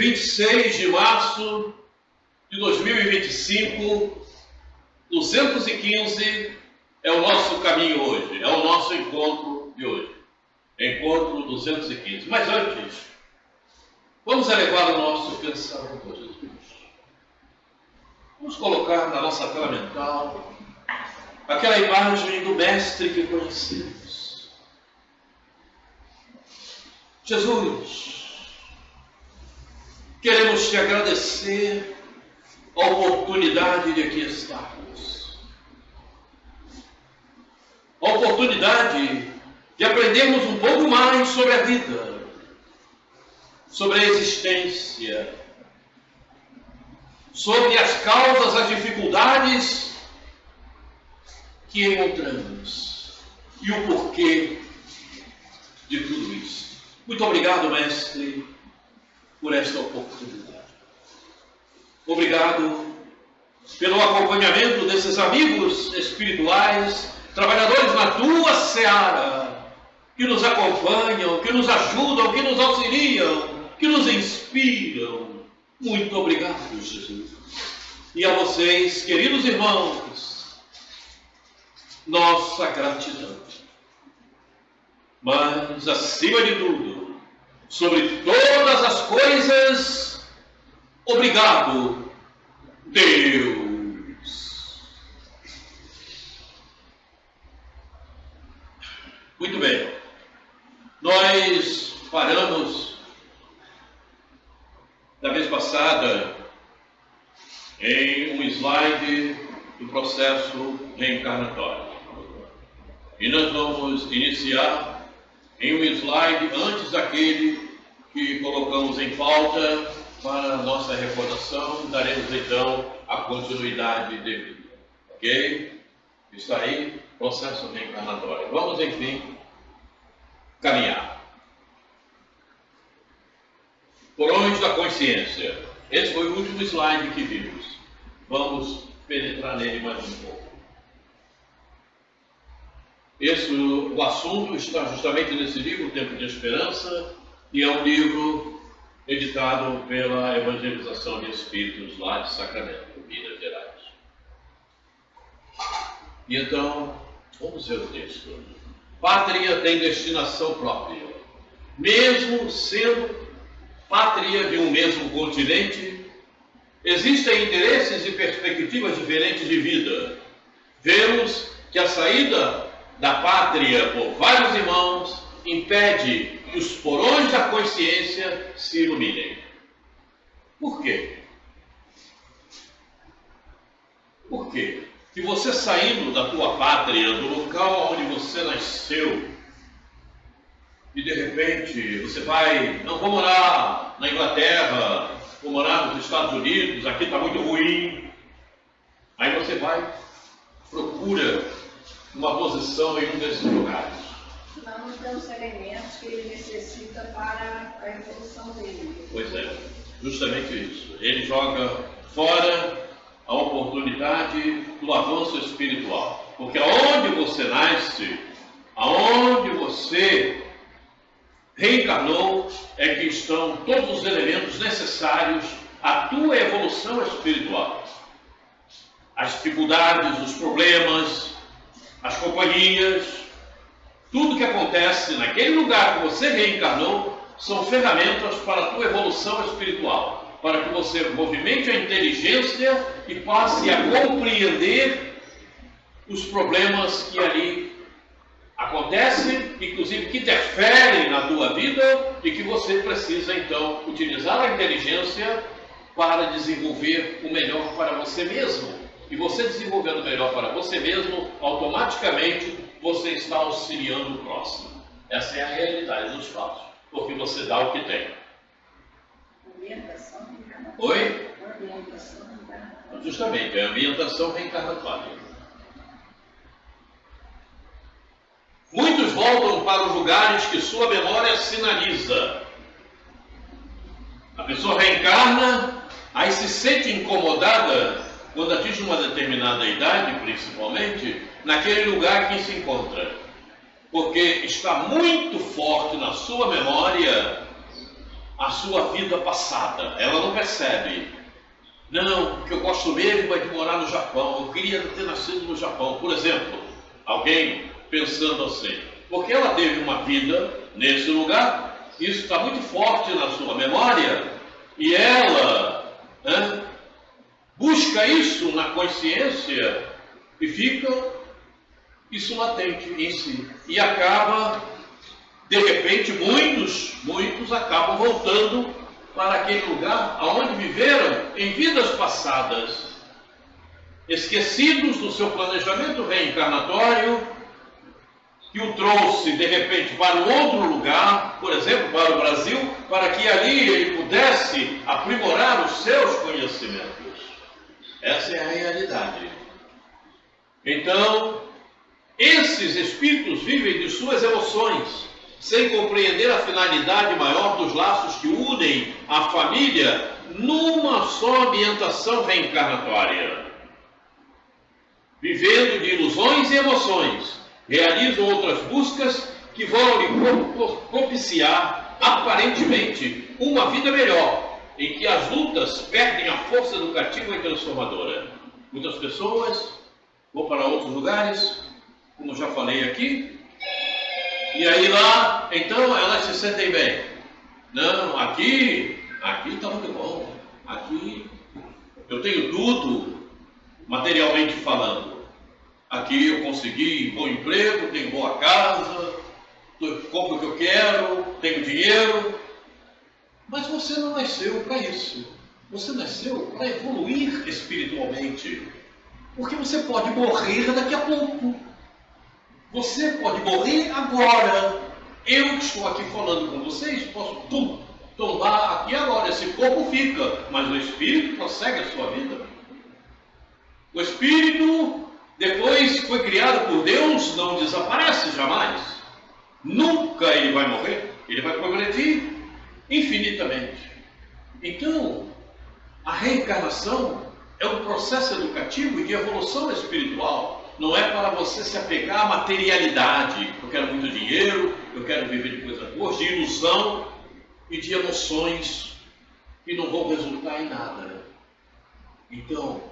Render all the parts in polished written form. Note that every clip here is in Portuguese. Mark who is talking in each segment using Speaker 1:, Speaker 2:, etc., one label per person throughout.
Speaker 1: 26 de março de 2025, 215 é o nosso caminho hoje, é o nosso encontro de hoje. Encontro 215. Mas antes, vamos elevar o nosso pensamento a Jesus. Vamos colocar na nossa tela mental aquela imagem do Mestre que conhecemos. Jesus, queremos te agradecer a oportunidade de aqui estarmos. A oportunidade de aprendermos um pouco mais sobre a vida, sobre a existência, sobre as causas, as dificuldades que encontramos e o porquê de tudo isso. Muito obrigado, Mestre, por esta oportunidade. Obrigado pelo acompanhamento desses amigos espirituais, trabalhadores na tua seara, que nos acompanham, que nos ajudam, que nos auxiliam, que nos inspiram. Muito obrigado, Jesus. E a vocês, queridos irmãos, nossa gratidão. Mas, acima de tudo, sobre todas as coisas, obrigado, Deus. Muito bem. Nós paramos da vez passada em um slide do processo reencarnatório. E nós vamos iniciar em um slide antes daquele que colocamos em pauta para a nossa recordação. Daremos então a continuidade devida. Ok? Isso aí, processo reencarnatório. Vamos, enfim, caminhar. Porões da consciência. Esse foi o último slide que vimos. Vamos penetrar nele mais um pouco. O assunto está justamente nesse livro, O Tempo de Esperança, e é um livro editado pela Evangelização de Espíritos lá de Sacramento, Minas Gerais. E então, vamos ver o texto. Pátria tem destinação própria. Mesmo sendo pátria de um mesmo continente, existem interesses e perspectivas diferentes de vida. Vemos que a saída da pátria por vários irmãos impede que os porões da consciência se iluminem. Por quê? Por quê? Que você saindo da tua pátria, do local onde você nasceu, e de repente você vai, não, vou morar na Inglaterra, vou morar nos Estados Unidos, aqui está muito ruim. Aí você vai, procura uma posição em um desses lugares.
Speaker 2: Não tem os elementos que ele necessita para a evolução dele.
Speaker 1: Pois é, justamente isso. Ele joga fora a oportunidade do avanço espiritual. Porque aonde você nasce, aonde você reencarnou, é que estão todos os elementos necessários à tua evolução espiritual. As dificuldades, os problemas, as companhias, tudo que acontece naquele lugar que você reencarnou são ferramentas para a tua evolução espiritual, para que você movimente a inteligência e passe a compreender os problemas que ali acontecem, inclusive que interferem na tua vida e que você precisa então utilizar a inteligência para desenvolver o melhor para você mesmo. E você desenvolvendo o melhor para você mesmo, automaticamente você está auxiliando o próximo. Essa é a realidade dos fatos, porque você dá o que tem.
Speaker 2: Ambientação reencarnatória.
Speaker 1: Oi?
Speaker 2: Ambientação reencarnatória.
Speaker 1: Justamente, é a ambientação reencarnatória. Muitos voltam para os lugares que sua memória sinaliza. A pessoa reencarna, aí se sente incomodada quando atinge uma determinada idade, principalmente, naquele lugar que se encontra. Porque está muito forte na sua memória a sua vida passada. Ela não percebe. Não, o que eu gosto mesmo é de morar no Japão. Eu queria ter nascido no Japão. Por exemplo, alguém pensando assim. Porque ela teve uma vida nesse lugar, isso está muito forte na sua memória, e ela busca isso na consciência e fica isso latente em si. E acaba, de repente, muitos acabam voltando para aquele lugar aonde viveram em vidas passadas, esquecidos do seu planejamento reencarnatório, que o trouxe, de repente, para um outro lugar, por exemplo, para o Brasil, para que ali ele pudesse aprimorar os seus conhecimentos. Essa é a realidade. Então, esses espíritos vivem de suas emoções, sem compreender a finalidade maior dos laços que unem a família numa só ambientação reencarnatória. Vivendo de ilusões e emoções, realizam outras buscas que vão lhe propiciar, aparentemente, uma vida melhor, em que as lutas perdem a força educativa e transformadora. Muitas pessoas vão para outros lugares, como já falei aqui, e aí lá, então, elas se sentem bem. Não, aqui está muito bom. Aqui eu tenho tudo, materialmente falando. Aqui eu consegui bom emprego, tenho boa casa, compro o que eu quero, tenho dinheiro. Mas você não nasceu para isso. Você nasceu para evoluir espiritualmente. Porque você pode morrer daqui a pouco. Você pode morrer agora. Eu que estou aqui falando com vocês, posso tombar aqui agora. Esse corpo fica, mas o espírito prossegue a sua vida. O espírito, depois que foi criado por Deus, não desaparece jamais. Nunca ele vai morrer. Ele vai progredir infinitamente. Então, a reencarnação é um processo educativo e de evolução espiritual. Não é para você se apegar à materialidade. Eu quero muito dinheiro, eu quero viver de coisas boas, de ilusão e de emoções que não vão resultar em nada. Então,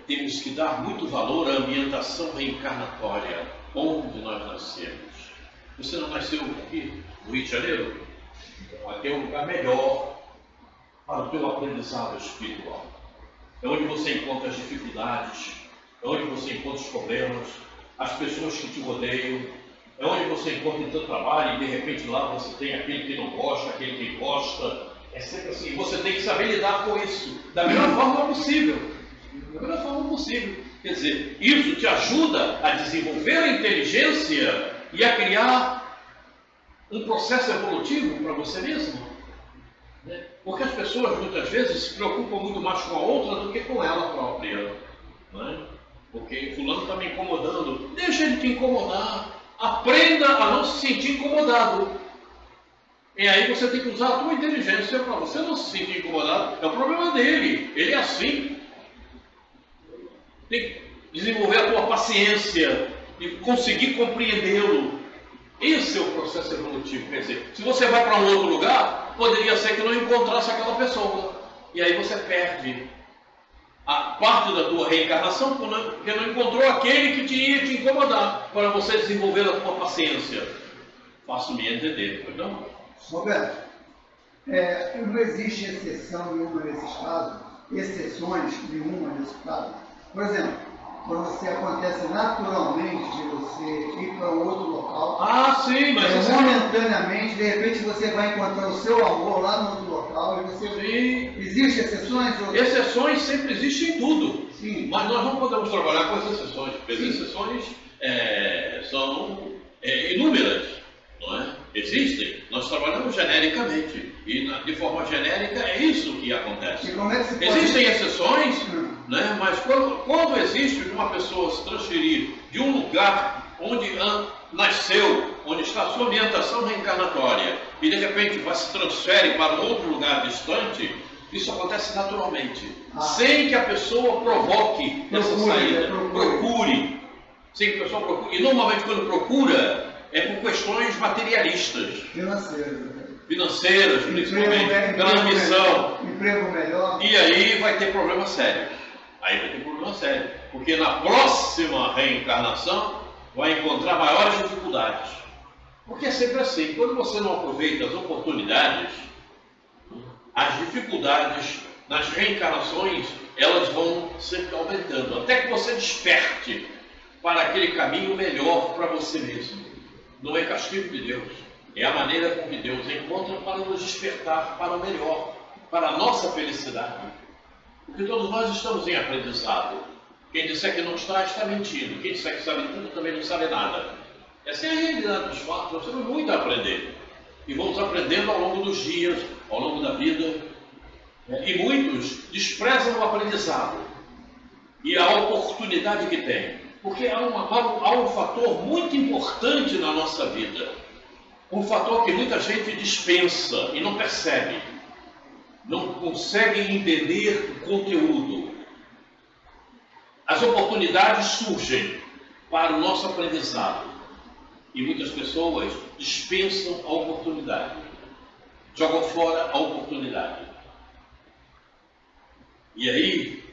Speaker 1: temos que dar muito valor à ambientação reencarnatória, onde nós nascemos. Você não nasceu aqui, no Rio de Janeiro? Aqui é um lugar melhor para o teu aprendizado espiritual. É onde você encontra as dificuldades, é onde você encontra os problemas, as pessoas que te rodeiam, é onde você encontra o teu trabalho e de repente lá você tem aquele que não gosta, aquele que gosta. É sempre assim, você tem que saber lidar com isso da melhor forma possível. Da melhor forma possível. Quer dizer, isso te ajuda a desenvolver a inteligência e a criar um processo evolutivo para você mesmo. Porque as pessoas muitas vezes se preocupam muito mais com a outra do que com ela própria. Não é? Porque fulano está me incomodando. Deixa ele te incomodar. Aprenda a não se sentir incomodado. E aí você tem que usar a tua inteligência para você não se sentir incomodado. É o problema dele. Ele é assim. Tem que desenvolver a tua paciência e conseguir compreendê-lo. Esse é o processo evolutivo. Quer dizer, se você vai para um outro lugar, poderia ser que não encontrasse aquela pessoa. E aí você perde a parte da tua reencarnação porque não encontrou aquele que te ia te incomodar para você desenvolver a tua paciência. Faço-me entender, não?
Speaker 3: Roberto, não existe exceção nenhuma nesses casos, exceções nenhuma nesses casos. Por exemplo, quando você acontece naturalmente de você ir para um outro local,
Speaker 1: sim, mas
Speaker 3: momentaneamente, de repente você vai encontrar o seu amor lá no outro local e você...
Speaker 1: Sim.
Speaker 3: Existem exceções?
Speaker 1: Exceções sempre existem em tudo.
Speaker 3: Sim.
Speaker 1: Mas nós não podemos trabalhar com as exceções, porque as exceções são inúmeras, não é? Existem. Nós trabalhamos genericamente. E de forma genérica é isso que acontece.
Speaker 3: E como é que se pode...
Speaker 1: Existem exceções, né? Mas quando existe uma pessoa se transferir de um lugar onde nasceu, onde está a sua ambientação reencarnatória, e de repente se transfere para um outro lugar distante, isso acontece naturalmente, sem que a pessoa provoque essa saída. Procure. Sem que a pessoa procure. E normalmente quando procura, é por questões materialistas,
Speaker 3: Financeiras,
Speaker 1: principalmente, pela ambição.
Speaker 3: Emprego melhor.
Speaker 1: E aí vai ter problema sério. Porque na próxima reencarnação vai encontrar maiores dificuldades. Porque é sempre assim, quando você não aproveita as oportunidades, as dificuldades nas reencarnações, elas vão sempre aumentando, até que você desperte para aquele caminho melhor para você mesmo. Não é castigo de Deus, é a maneira com que Deus encontra para nos despertar para o melhor, para a nossa felicidade. Porque todos nós estamos em aprendizado. Quem disser que não está, está mentindo. Quem disser que sabe tudo, também não sabe nada. Essa é a realidade dos fatos. Nós temos muito a aprender. E vamos aprendendo ao longo dos dias, ao longo da vida. E muitos desprezam o aprendizado e a oportunidade que tem. Porque há um fator muito importante na nossa vida. Um fator que muita gente dispensa e não percebe. Não consegue entender o conteúdo. As oportunidades surgem para o nosso aprendizado. E muitas pessoas dispensam a oportunidade. Jogam fora a oportunidade. E aí,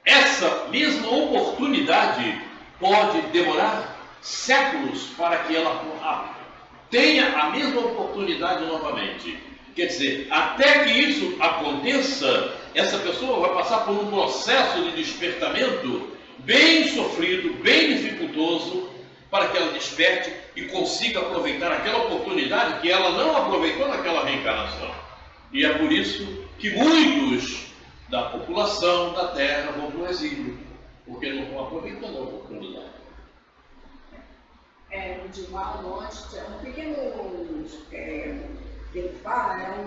Speaker 1: essa mesma oportunidade pode demorar séculos para que ela tenha a mesma oportunidade novamente. Quer dizer, até que isso aconteça, essa pessoa vai passar por um processo de despertamento bem sofrido, bem dificultoso, para que ela desperte e consiga aproveitar aquela oportunidade que ela não aproveitou naquela reencarnação. E é por isso que muitos da população da Terra vão para o exílio, porque não estão aproveitando a oportunidade.
Speaker 2: O Divaldo ontem, um pequeno ele fala,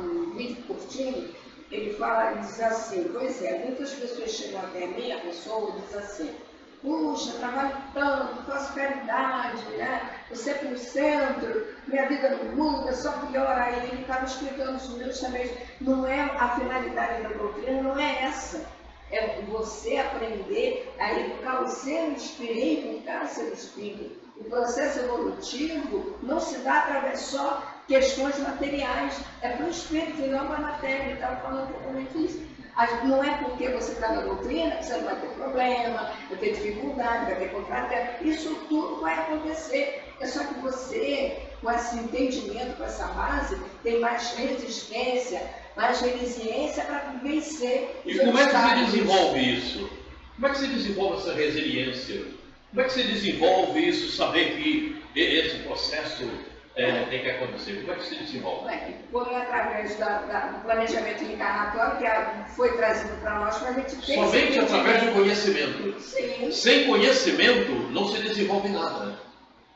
Speaker 2: um vídeo curtinho, ele fala e diz assim, pois é, muitas pessoas chegam até mim, a pessoa diz assim, puxa, trabalho tanto, faço caridade, né? Eu sempre no centro, minha vida não muda, só piora. Aí ele estava explicando os meus também. Não é a finalidade da doutrina, não é essa. É você aprender a educar o seu espírito, educar o seu espírito. O processo evolutivo não se dá através só de questões materiais, é para o espírito e não para a matéria. Ele estava falando totalmente isso. Não é porque você está na doutrina que você não vai ter problema, vai ter dificuldade, vai ter contratempo. Isso tudo vai acontecer. É só que você, com esse entendimento, com essa base, tem mais resistência, mais resiliência para vencer.
Speaker 1: E como é que se desenvolve isso? Como é que se desenvolve essa resiliência? Como é que se desenvolve isso, saber que esse processo tem que acontecer? Como é que se desenvolve?
Speaker 2: Foi através do planejamento encarnatório que foi trazido para nós, para a gente ter.
Speaker 1: Somente através do conhecimento.
Speaker 2: Sim.
Speaker 1: Sem conhecimento não se desenvolve nada.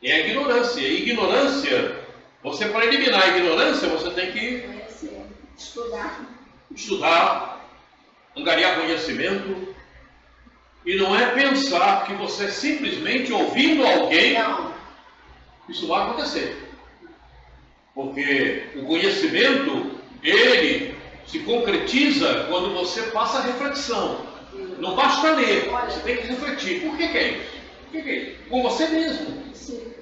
Speaker 1: É a ignorância. E ignorância, para eliminar a ignorância, você tem que
Speaker 2: conhecer,
Speaker 1: estudar, angariar conhecimento. E não é pensar que você simplesmente ouvindo alguém,
Speaker 2: não.
Speaker 1: Isso vai acontecer. Porque o conhecimento, ele se concretiza quando você passa a reflexão. Não basta ler, você tem que refletir. Por que é isso? Por que é isso? Com você mesmo.
Speaker 2: Sim.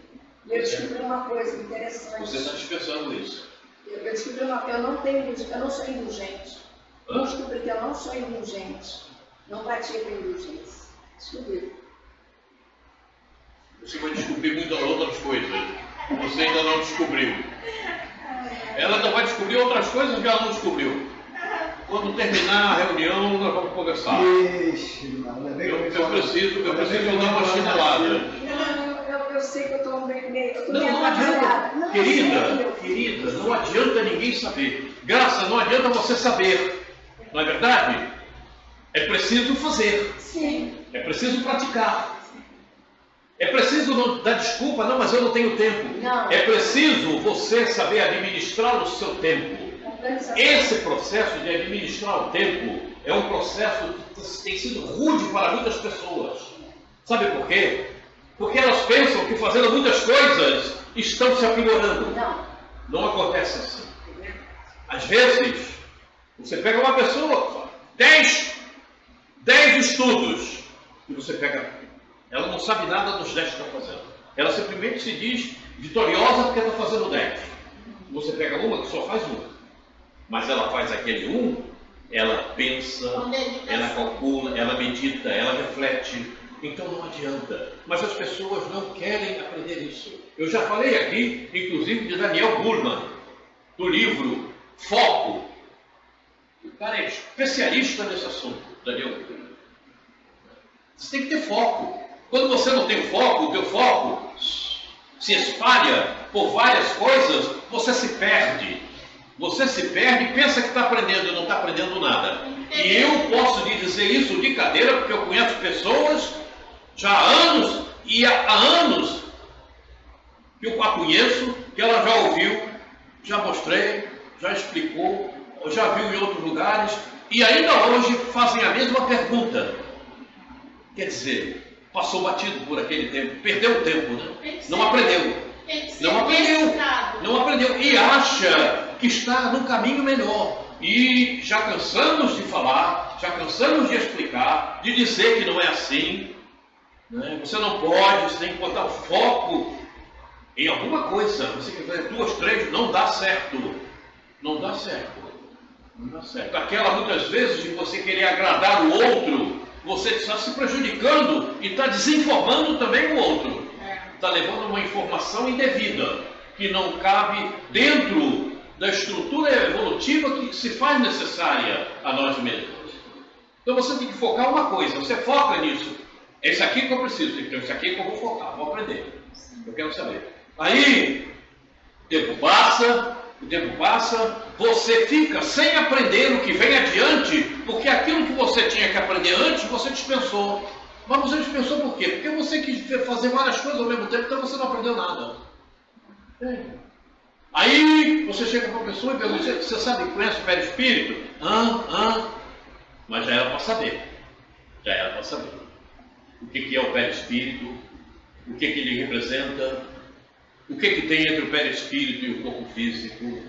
Speaker 2: Eu descobri uma coisa interessante.
Speaker 1: Você está dispensando isso.
Speaker 2: Eu descobri eu não sou indulgente. Eu descobri que eu não sou indulgente. Não pratico indulgência. Descobri.
Speaker 1: Você vai descobrir muitas outras coisas. Você ainda não descobriu. Ela ainda vai descobrir outras coisas que ela não descobriu. Quando terminar a reunião, nós vamos conversar. Eu preciso dar uma chinelada.
Speaker 2: Eu sei que eu estou meio.
Speaker 1: Não adianta. Querida, não adianta ninguém saber. Graça, não adianta você saber. Não é verdade? É preciso fazer.
Speaker 2: Sim.
Speaker 1: É preciso praticar. É preciso não dar desculpa, não, mas eu não tenho tempo.
Speaker 2: Não.
Speaker 1: É preciso você saber administrar o seu tempo. Esse processo de administrar o tempo é um processo que tem sido rude para muitas pessoas. Sabe por quê? Porque elas pensam que fazendo muitas coisas estão se aprimorando. Não acontece assim. Às vezes, você pega uma pessoa, 10 estudos, e você pega, ela não sabe nada dos 10 que está fazendo. Ela simplesmente se diz vitoriosa porque está fazendo 10. Você pega uma que só faz um. Mas ela faz aquele um, ela pensa, ela calcula, ela medita, ela reflete. Então não adianta. Mas as pessoas não querem aprender isso. Eu já falei aqui, inclusive, de Daniel Goleman, do livro Foco. O cara é especialista nesse assunto, Daniel Goleman. Você tem que ter foco. Quando você não tem foco, o teu foco se espalha por várias coisas, você se perde. Você se perde e pensa que está aprendendo e não está aprendendo nada. E eu posso lhe dizer isso de cadeira, porque eu conheço pessoas já há anos, e há anos que eu a conheço, que ela já ouviu, já mostrei, já explicou, já viu em outros lugares, e ainda hoje fazem a mesma pergunta. Quer dizer, passou batido por aquele tempo, perdeu o tempo, né? Não aprendeu. Não aprendeu. E acha que está no caminho melhor. E já cansamos de falar, já cansamos de explicar, de dizer que não é assim. Né? Você não pode, você tem que botar o foco em alguma coisa. Você quer fazer 2, 3, não dá certo. Não dá certo. Não dá certo. Aquela muitas vezes de você querer agradar o outro, você está se prejudicando e está desinformando também o outro. Está levando uma informação indevida, que não cabe dentro da estrutura evolutiva que se faz necessária a nós mesmos. Então você tem que focar uma coisa, você foca nisso. Esse aqui que eu preciso, então esse aqui que eu vou focar, vou aprender. Eu quero saber. Aí, o tempo passa, você fica sem aprender o que vem adiante, porque aquilo que você tinha que aprender antes, você dispensou. Mas você dispensou por quê? Porque você quis fazer várias coisas ao mesmo tempo, então você não aprendeu nada. Aí você chega para a pessoa e pergunta, você sabe, conhece o perispírito? Mas já era para saber. Já era para saber. O que é o perispírito? O que ele representa? O que tem entre o perispírito e o corpo físico?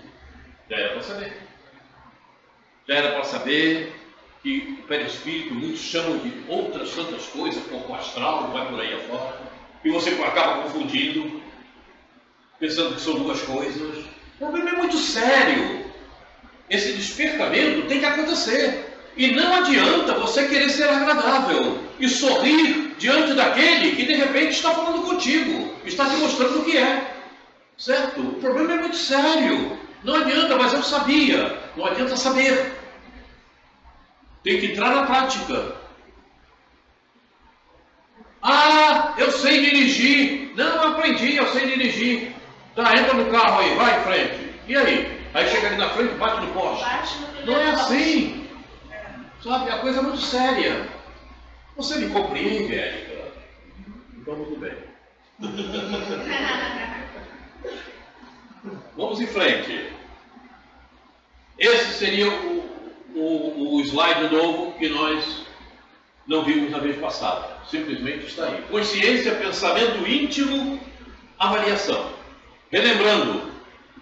Speaker 1: Já era para saber. Já era para saber que o perispírito, muitos chamam de outras tantas coisas, corpo astral, vai por aí afora, e você acaba confundindo, pensando que são duas coisas. O problema é muito sério. Esse despertamento tem que acontecer. E não adianta você querer ser agradável e sorrir diante daquele que de repente está falando contigo, está te mostrando o que é. Certo? O problema é muito sério. Não adianta, mas eu sabia. Não adianta saber. Tem que entrar na prática. Eu sei dirigir. Não, aprendi, eu sei dirigir. Tá, entra no carro aí, vai em frente. E aí? Aí chega ali na frente e bate no poste. Não é assim. Sabe, a coisa é muito séria. Você me compreende, Érica? Então, tudo bem. Vamos em frente. Esse seria o slide novo que nós não vimos na vez passada. Simplesmente está aí. Consciência, pensamento íntimo, avaliação. Relembrando,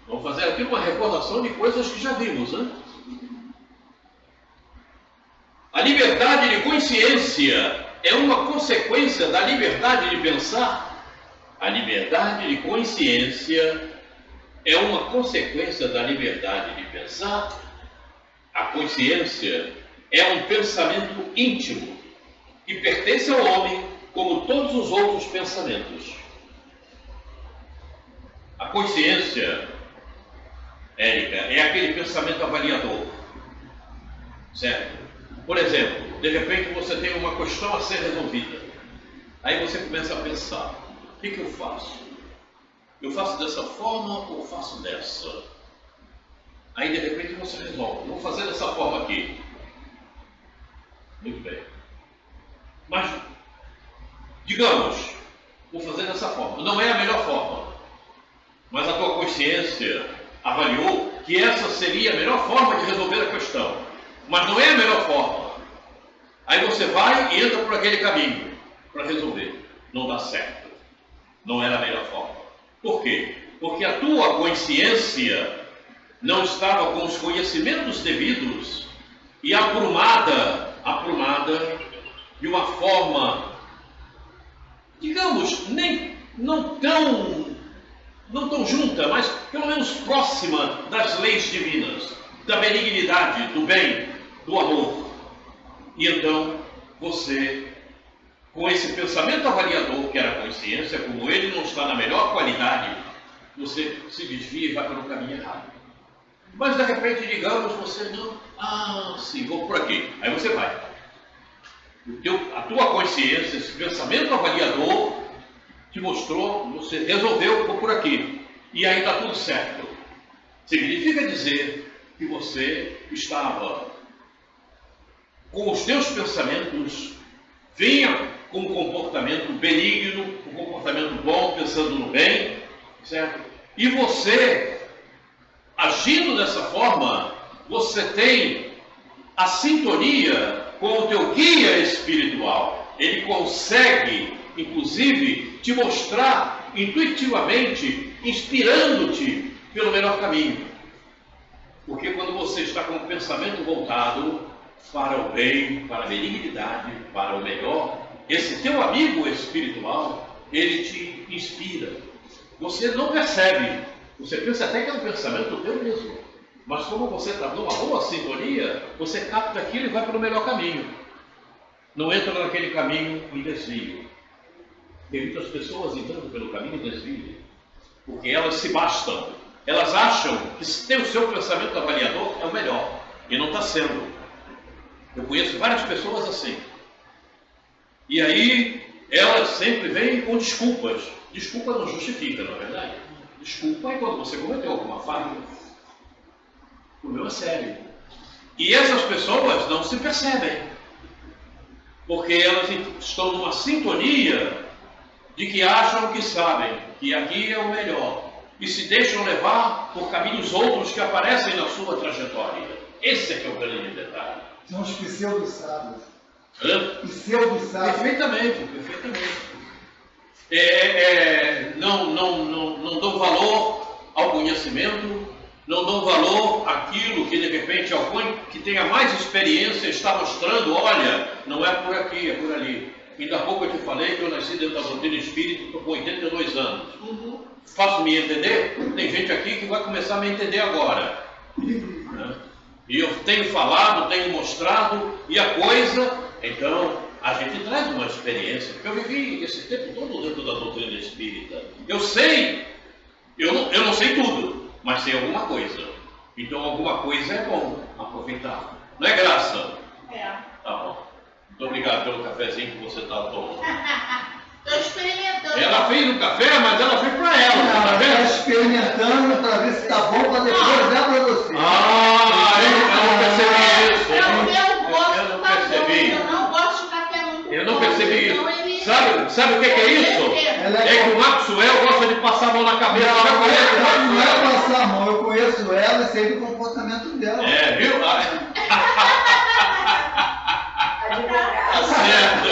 Speaker 1: vamos fazer aqui uma recordação de coisas que já vimos, né? A liberdade de consciência é uma consequência da liberdade de pensar. A liberdade de consciência é uma consequência da liberdade de pensar. A consciência é um pensamento íntimo que pertence ao homem como todos os outros pensamentos. A consciência, Érica, é aquele pensamento avaliador. Certo? Por exemplo, de repente você tem uma questão a ser resolvida. Aí você começa a pensar, o que eu faço? Eu faço dessa forma ou faço dessa? Aí de repente você resolve, vou fazer dessa forma aqui. Muito bem. Mas, digamos, vou fazer dessa forma. Não é a melhor forma. Mas a tua consciência avaliou que essa seria a melhor forma de resolver a questão. Mas não é a melhor forma. Aí você vai e entra por aquele caminho para resolver. Não dá certo. Não era a melhor forma. Por quê? Porque a tua consciência não estava com os conhecimentos devidos e aprumada de uma forma, digamos, nem não tão junta, mas pelo menos próxima das leis divinas, da benignidade, do bem, do amor. E então, você, com esse pensamento avaliador, que era a consciência, como ele não está na melhor qualidade, você se desvia e vai para o caminho errado. Mas de repente, digamos, você não, sim, vou por aqui. Aí você vai. A tua consciência, esse pensamento avaliador, te mostrou, você resolveu, vou por aqui. E aí está tudo certo. Significa dizer que você estava com os teus pensamentos, vinha com um comportamento benigno, um comportamento bom, pensando no bem, certo? E você, agindo dessa forma, você tem a sintonia com o teu guia espiritual. Ele consegue, inclusive, te mostrar intuitivamente, inspirando-te pelo melhor caminho. Porque quando você está com o pensamento voltado para o bem, para a benignidade, para o melhor, esse teu amigo espiritual, ele te inspira. Você não percebe, você pensa até que é um pensamento teu mesmo, mas como você está numa boa sintonia, você capta aquilo e vai para o melhor caminho. Não entra naquele caminho em desvio. Tem muitas pessoas entrando pelo caminho em desvio, porque elas se bastam, elas acham que se tem o seu pensamento avaliador é o melhor, e não está sendo. Eu conheço várias pessoas assim. E aí, elas sempre vêm com desculpas. Desculpa não justifica, não é verdade? Desculpa é quando você cometeu alguma falha. O meu é sério. E essas pessoas não se percebem. Porque elas estão numa sintonia de que acham que sabem que aqui é o melhor. E se deixam levar por caminhos outros que aparecem na sua trajetória. Esse é que é o grande detalhe.
Speaker 3: São os pseudo-sábios.
Speaker 1: Pseudo-sábios. Perfeitamente. Não dão valor ao conhecimento, não dão valor àquilo que de repente alguém que tenha mais experiência está mostrando, olha, não é por aqui, é por ali. Ainda há pouco eu te falei que eu nasci dentro da doutrina espírita, estou com 82 anos. Faço-me entender? Tem gente aqui que vai começar a me entender agora. E eu tenho falado, tenho mostrado, e a coisa, então, a gente traz uma experiência, porque eu vivi esse tempo todo dentro da doutrina espírita. Eu sei, eu não sei tudo, mas sei alguma coisa. Então, alguma coisa é bom aproveitar. Não é graça?
Speaker 4: É.
Speaker 1: Tá bom. Muito obrigado pelo cafezinho que você está tomando.
Speaker 4: Estou experimentando.
Speaker 1: Ela fez o café, mas ela fez para ela. Tá
Speaker 3: Ela está
Speaker 1: vendo?
Speaker 3: experimentando para ver se está bom para depois dar para você.
Speaker 1: Eu não percebi isso.
Speaker 4: Eu gosto
Speaker 1: Eu não
Speaker 4: do café.
Speaker 1: percebi.
Speaker 4: Eu não gosto de café muito.
Speaker 1: Eu não percebi
Speaker 4: Então
Speaker 1: isso.
Speaker 4: ele-
Speaker 1: Sabe o que é isso? É que o Maxwell gosta de passar a mão na cabeça. Já conhece o
Speaker 3: Não
Speaker 1: Maxwell?
Speaker 3: é passar a mão, eu conheço ela e sei do comportamento dela.
Speaker 1: É, viu?
Speaker 2: Advogado.
Speaker 1: Tá certo.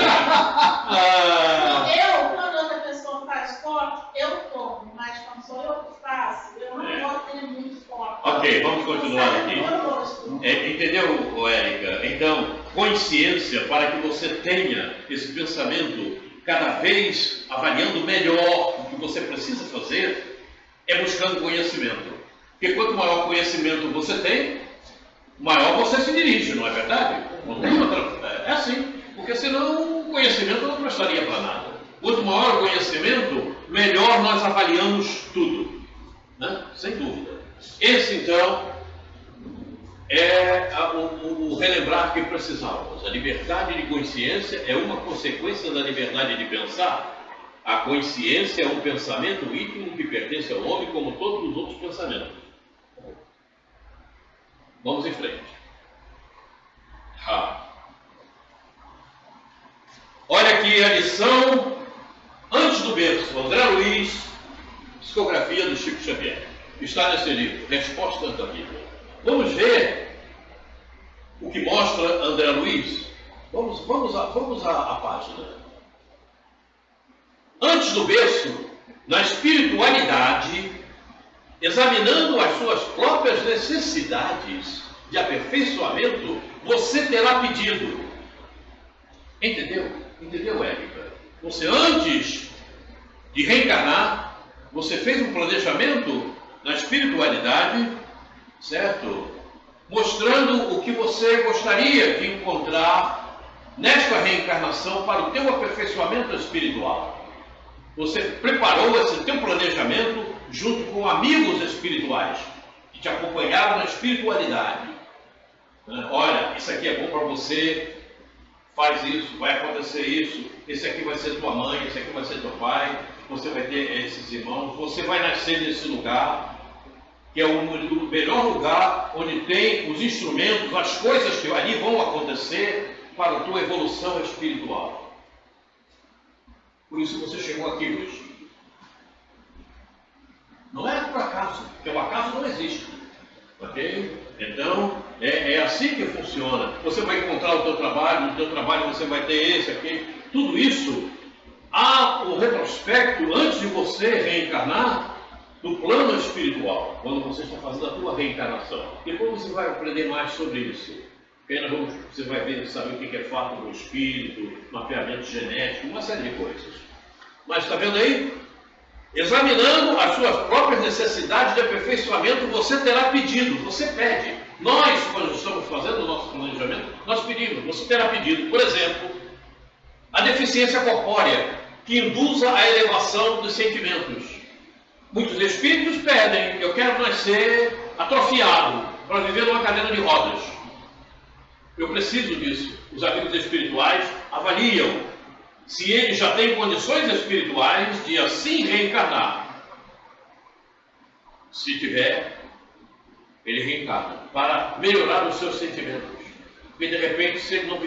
Speaker 4: Quando outra pessoa faz forte, eu tomo. Mas quando sou eu que faço, eu não gosto dele muito forte.
Speaker 1: Ok, vamos continuar aqui.
Speaker 4: Eu gosto.
Speaker 1: Entendeu, Érica? Então, consciência para que você tenha esse pensamento cada vez avaliando melhor o que você precisa fazer, é buscando conhecimento. Porque quanto maior conhecimento você tem, maior você se dirige, não é verdade? Não tem outra. É assim. Porque senão o conhecimento não prestaria para nada. Quanto maior o conhecimento, melhor nós avaliamos tudo. Né? Sem dúvida. Esse, então, é o relembrar que precisamos. A liberdade de consciência é uma consequência da liberdade de pensar. A consciência é um pensamento íntimo que pertence ao homem, como todos os outros pensamentos. Vamos em frente. Olha aqui a lição antes do berço. André Luiz, psicografia do Chico Xavier. Está nesse livro, Respostas da Vida. Vamos ver o que mostra André Luiz? Vamos à página. Antes do berço, na espiritualidade, examinando as suas próprias necessidades de aperfeiçoamento, você terá pedido. Entendeu? Entendeu, Érica? Você, antes de reencarnar, você fez um planejamento na espiritualidade, certo? Mostrando o que você gostaria de encontrar nesta reencarnação para o teu aperfeiçoamento espiritual. Você preparou esse teu planejamento junto com amigos espirituais que te acompanharam na espiritualidade. Olha, isso aqui é bom para você, faz isso, vai acontecer isso, esse aqui vai ser tua mãe, esse aqui vai ser teu pai, você vai ter esses irmãos, você vai nascer nesse lugar, que é o melhor lugar onde tem os instrumentos, as coisas que ali vão acontecer para a tua evolução espiritual. Por isso você chegou aqui hoje. Não é por acaso, porque o acaso não existe. Ok? Então, é assim que funciona. Você vai encontrar o teu trabalho, no teu trabalho você vai ter esse aqui. Tudo isso, há um retrospecto antes de você reencarnar no plano espiritual, quando você está fazendo a tua reencarnação. Depois você vai aprender mais sobre isso. Você vai ver, saber o que é fato do espírito, mapeamento genético, uma série de coisas. Mas está vendo aí? Examinando as suas próprias necessidades de aperfeiçoamento, você terá pedido, você pede. Nós, quando estamos fazendo o nosso planejamento, nós pedimos, você terá pedido, por exemplo, a deficiência corpórea, que induza a elevação dos sentimentos. Muitos espíritos pedem, eu quero nascer atrofiado, para viver numa cadeira de rodas. Eu preciso disso. Os amigos espirituais avaliam se ele já tem condições espirituais de assim reencarnar. Se tiver, ele reencarna para melhorar os seus sentimentos. Porque de repente, se ele não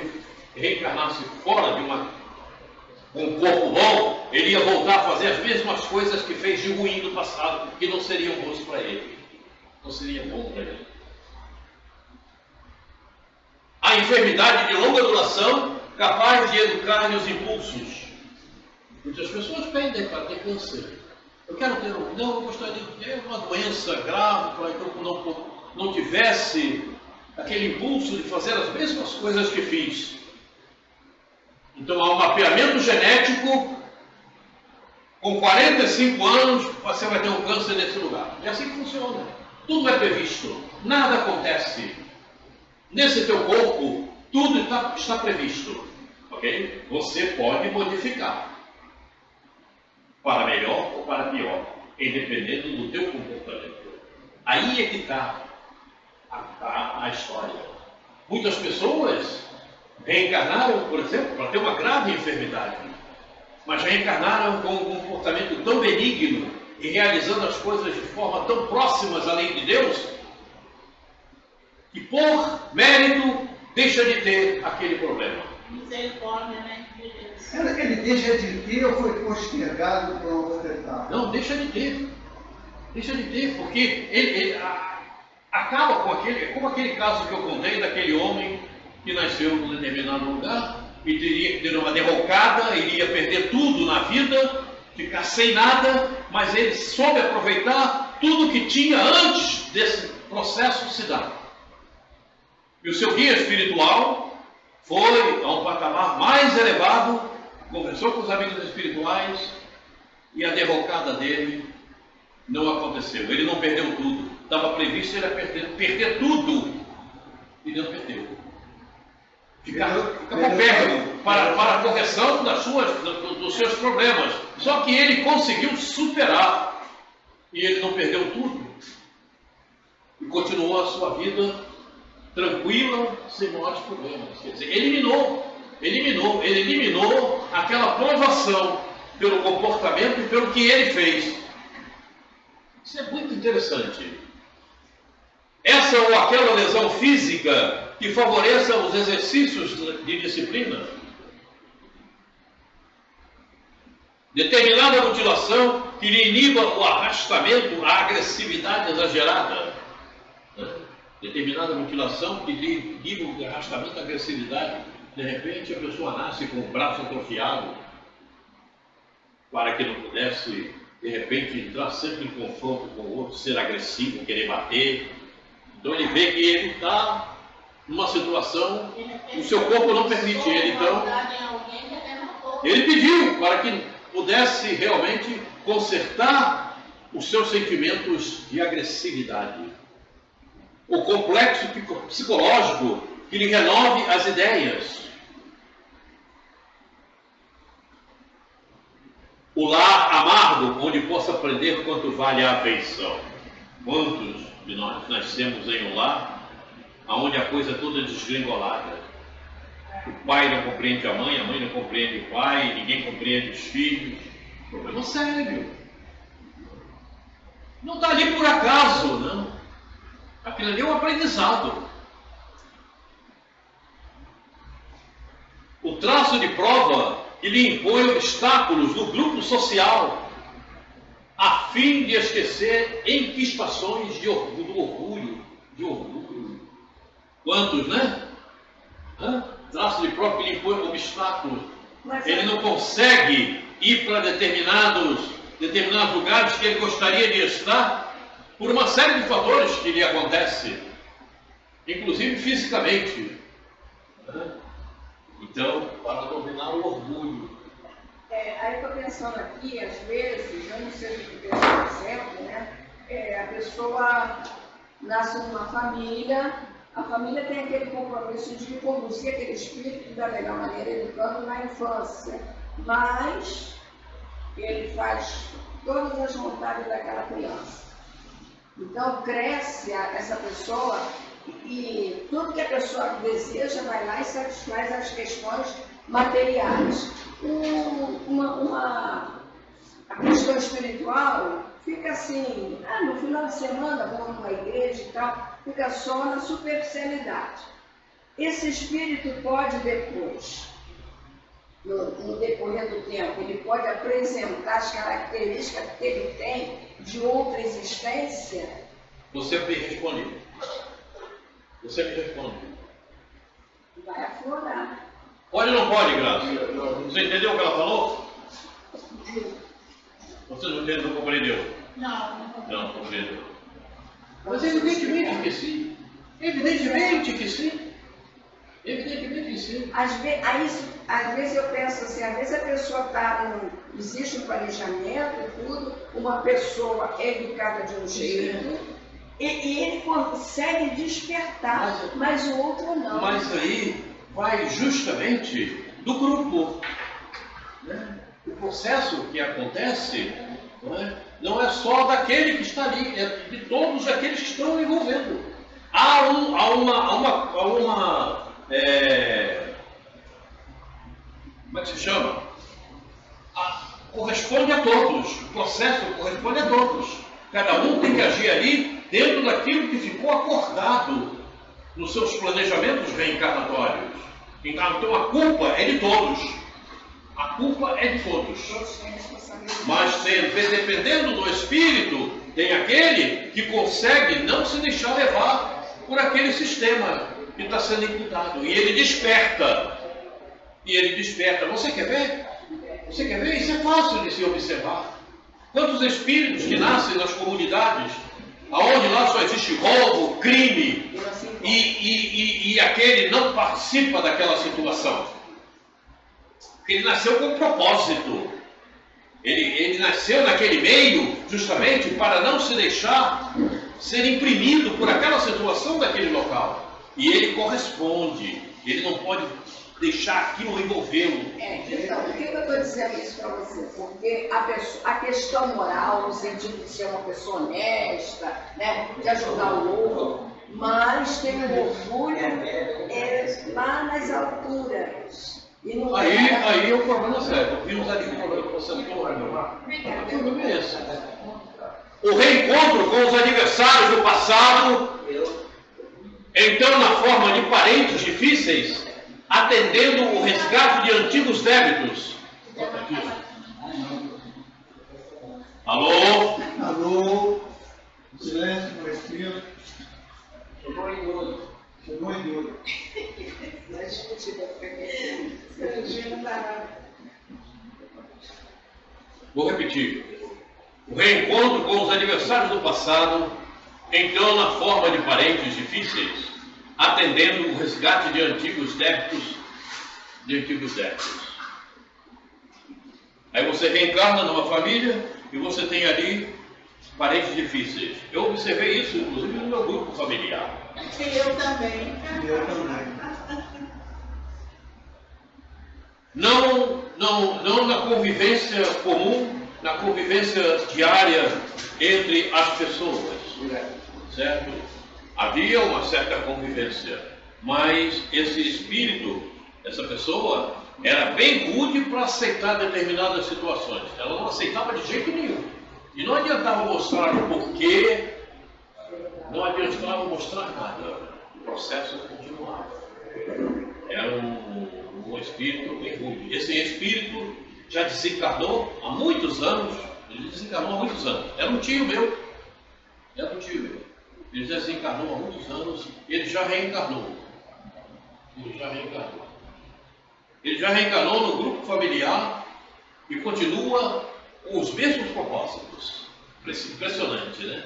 Speaker 1: reencarnasse fora de um corpo bom, ele ia voltar a fazer as mesmas coisas que fez de ruim no passado, que não seriam bons para ele. Não seria bom para ele. A enfermidade de longa duração capaz de educar os impulsos. Muitas pessoas pedem para ter câncer. Eu quero ter eu gostaria de ter uma doença grave para que eu não tivesse aquele impulso de fazer as mesmas coisas que fiz. Então há um mapeamento genético. Com 45 anos você vai ter um câncer nesse lugar. É assim que funciona. Tudo é previsto. Nada acontece. Nesse teu corpo, tudo está previsto. Ok? Você pode modificar para melhor ou para pior, dependendo do teu comportamento. Aí é que está a história. Muitas pessoas reencarnaram, por exemplo, para ter uma grave enfermidade, mas reencarnaram com um comportamento tão benigno e realizando as coisas de forma tão próximas à lei de Deus, que por mérito deixa de ter aquele problema.
Speaker 4: Misericórdia, né?
Speaker 3: Será que ele deixa de ter ou foi postergado para uma outra etapa?
Speaker 1: Não, deixa de ter. Deixa de ter, porque ele acaba com aquele caso que eu contei daquele homem que nasceu num determinado lugar e teria que ter uma derrocada, iria perder tudo na vida, ficar sem nada, mas ele soube aproveitar tudo que tinha antes desse processo se dar. E o seu guia espiritual foi a um patamar mais elevado, conversou com os amigos espirituais e a derrocada dele não aconteceu. Ele não perdeu tudo. Estava previsto ele perder tudo e não perdeu. Ficar coberto para a correção dos seus problemas. Só que ele conseguiu superar e ele não perdeu tudo e continuou a sua vida tranquila, sem maiores problemas. Quer dizer, ele eliminou aquela provação pelo comportamento e pelo que ele fez. Isso é muito interessante. Essa ou aquela lesão física que favoreça os exercícios de disciplina. Determinada mutilação que lhe iniba o arrastamento, a agressividade exagerada. Determinada mutilação que lhe iniba o arrastamento, a agressividade. De repente a pessoa nasce com o braço atrofiado para que não pudesse, de repente, entrar sempre em confronto com o outro, ser agressivo, querer bater. Então ele vê que ele está numa situação, o seu corpo não permite ele, então ele pediu para que pudesse realmente consertar os seus sentimentos de agressividade. O complexo psicológico que lhe renove as ideias. O lar amargo, onde possa aprender quanto vale a afeição. Quantos de nós nascemos em um lar onde a coisa toda é desgringolada? O pai não compreende a mãe não compreende o pai, ninguém compreende os filhos. Problema sério. Não está ali por acaso, não. Aquilo ali é um aprendizado. O traço de prova que lhe impõe obstáculos do grupo social, a fim de esquecer enquispações do orgulho. Quantos, né? Traço de prova que lhe impõe obstáculos. Ele não consegue ir para determinados lugares que ele gostaria de estar por uma série de fatores que lhe acontecem, inclusive fisicamente. Então, para dominar o orgulho.
Speaker 2: Aí eu estou pensando aqui, às vezes, eu não sei se eu um exemplo, né? A pessoa nasce numa família, a família tem aquele compromisso de conduzir aquele espírito da melhor maneira, educando na infância, mas ele faz todas as vontades daquela criança. Então cresce essa pessoa e tudo que a pessoa deseja vai lá e satisfaz as questões materiais. A questão espiritual fica assim, no final de semana vamos numa igreja e tal, fica só na superficialidade. Esse espírito pode depois, no decorrer do tempo, ele pode apresentar as características que ele tem de outra existência.
Speaker 1: Você me responde. Você me responde.
Speaker 2: Vai aflorar.
Speaker 1: Pode ou não pode, Graça? Você entendeu o que ela falou? Você não entendeu, não compreendeu? Não compreendeu. Mas evidentemente que sim. Evidentemente que sim. Evidentemente que sim.
Speaker 2: Às vezes eu penso assim, às vezes a pessoa existe um planejamento e tudo, uma pessoa é educada de um jeito, e ele consegue despertar, mas o outro não.
Speaker 1: Mas aí vai justamente do grupo. Né? O processo que acontece não é só daquele que está ali, é de todos aqueles que estão envolvendo. Há uma como é que se chama? Corresponde a todos. O processo corresponde a todos. Cada um tem que agir ali dentro daquilo que ficou acordado nos seus planejamentos reencarnatórios. Então a culpa é de todos. A culpa é de todos. Mas dependendo do espírito, tem aquele que consegue não se deixar levar por aquele sistema que está sendo imputado. E ele desperta. Você quer ver? Você quer ver? Isso é fácil de se observar. Quantos espíritos que nascem nas comunidades, aonde lá só existe roubo, crime, e aquele não participa daquela situação. Porque ele nasceu com um propósito. Ele nasceu naquele meio justamente para não se deixar ser imprimido por aquela situação daquele local. E ele corresponde. Ele não pode deixar aquilo envolvê-lo.
Speaker 2: Então, por que eu estou dizendo isso para você? Porque a questão moral, no sentido de ser uma pessoa honesta, né, de ajudar o outro, mas tem um orgulho lá nas alturas.
Speaker 1: Aí é o problema sério. Vimos ali o problema que você não o problema é esse. O reencontro com os adversários do passado, então na forma de parentes difíceis, atendendo o resgate de antigos débitos. Alô?
Speaker 3: Alô? Silêncio, meu espírito. Chegou em ouro.
Speaker 1: Vou repetir. O reencontro com os adversários do passado, então na forma de parentes difíceis, atendendo o resgate de antigos débitos. Aí você reencarna numa família e você tem ali parentes difíceis. Eu observei isso, inclusive, no meu grupo familiar.
Speaker 4: Eu também.
Speaker 3: Eu também.
Speaker 1: Não na convivência comum, na convivência diária entre as pessoas, certo? Havia uma certa convivência, mas esse espírito, essa pessoa, era bem rude para aceitar determinadas situações. Ela não aceitava de jeito nenhum. E não adiantava mostrar o porquê, não adiantava mostrar nada. O processo continuava. Era um espírito bem rude. Esse espírito já desencarnou há muitos anos. Ele desencarnou há muitos anos. Era um tio meu. Ele já desencarnou há muitos anos. Ele já reencarnou. Ele já reencarnou no grupo familiar e continua com os mesmos propósitos. Impressionante, né?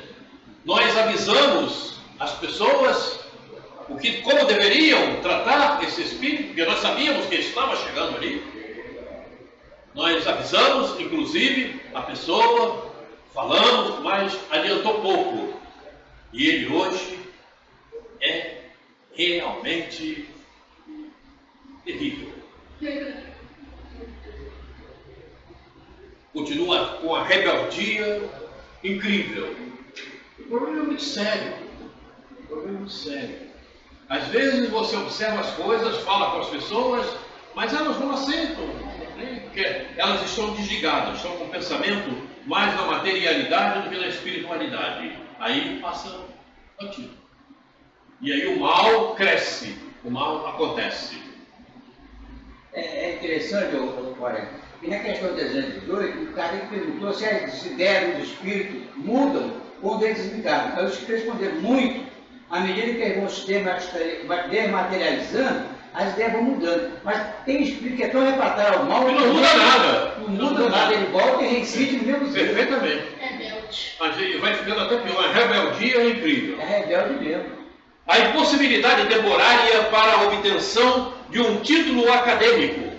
Speaker 1: Nós avisamos as pessoas como deveriam tratar esse espírito, porque nós sabíamos que ele estava chegando ali. Nós avisamos, inclusive, a pessoa, falamos, mas adiantou pouco. E ele hoje é realmente terrível. Continua com a rebeldia incrível. O problema é muito sério. Às vezes você observa as coisas, fala com as pessoas, mas elas não aceitam, né? Porque elas estão desligadas, estão com o pensamento mais na materialidade do que na espiritualidade. Aí passa batido. E aí o mal cresce, o mal acontece.
Speaker 5: É interessante, olha, e na questão do 318, o cara perguntou se as ideias dos espíritos mudam quando eles desencarnam. Aí os espíritos responderam muito. À medida que eles vão se desmaterializando, as ideias vão mudando. Mas tem espírito que é tão refratário ao mal
Speaker 1: que não muda nada.
Speaker 5: Não muda nada, ele volta e reincide no mesmo jeito.
Speaker 1: Perfeitamente.
Speaker 4: Rebelde.
Speaker 1: Mas ele vai ficando até pior. A rebeldia é incrível.
Speaker 5: É rebelde mesmo.
Speaker 1: A impossibilidade temporária para a obtenção de um título acadêmico,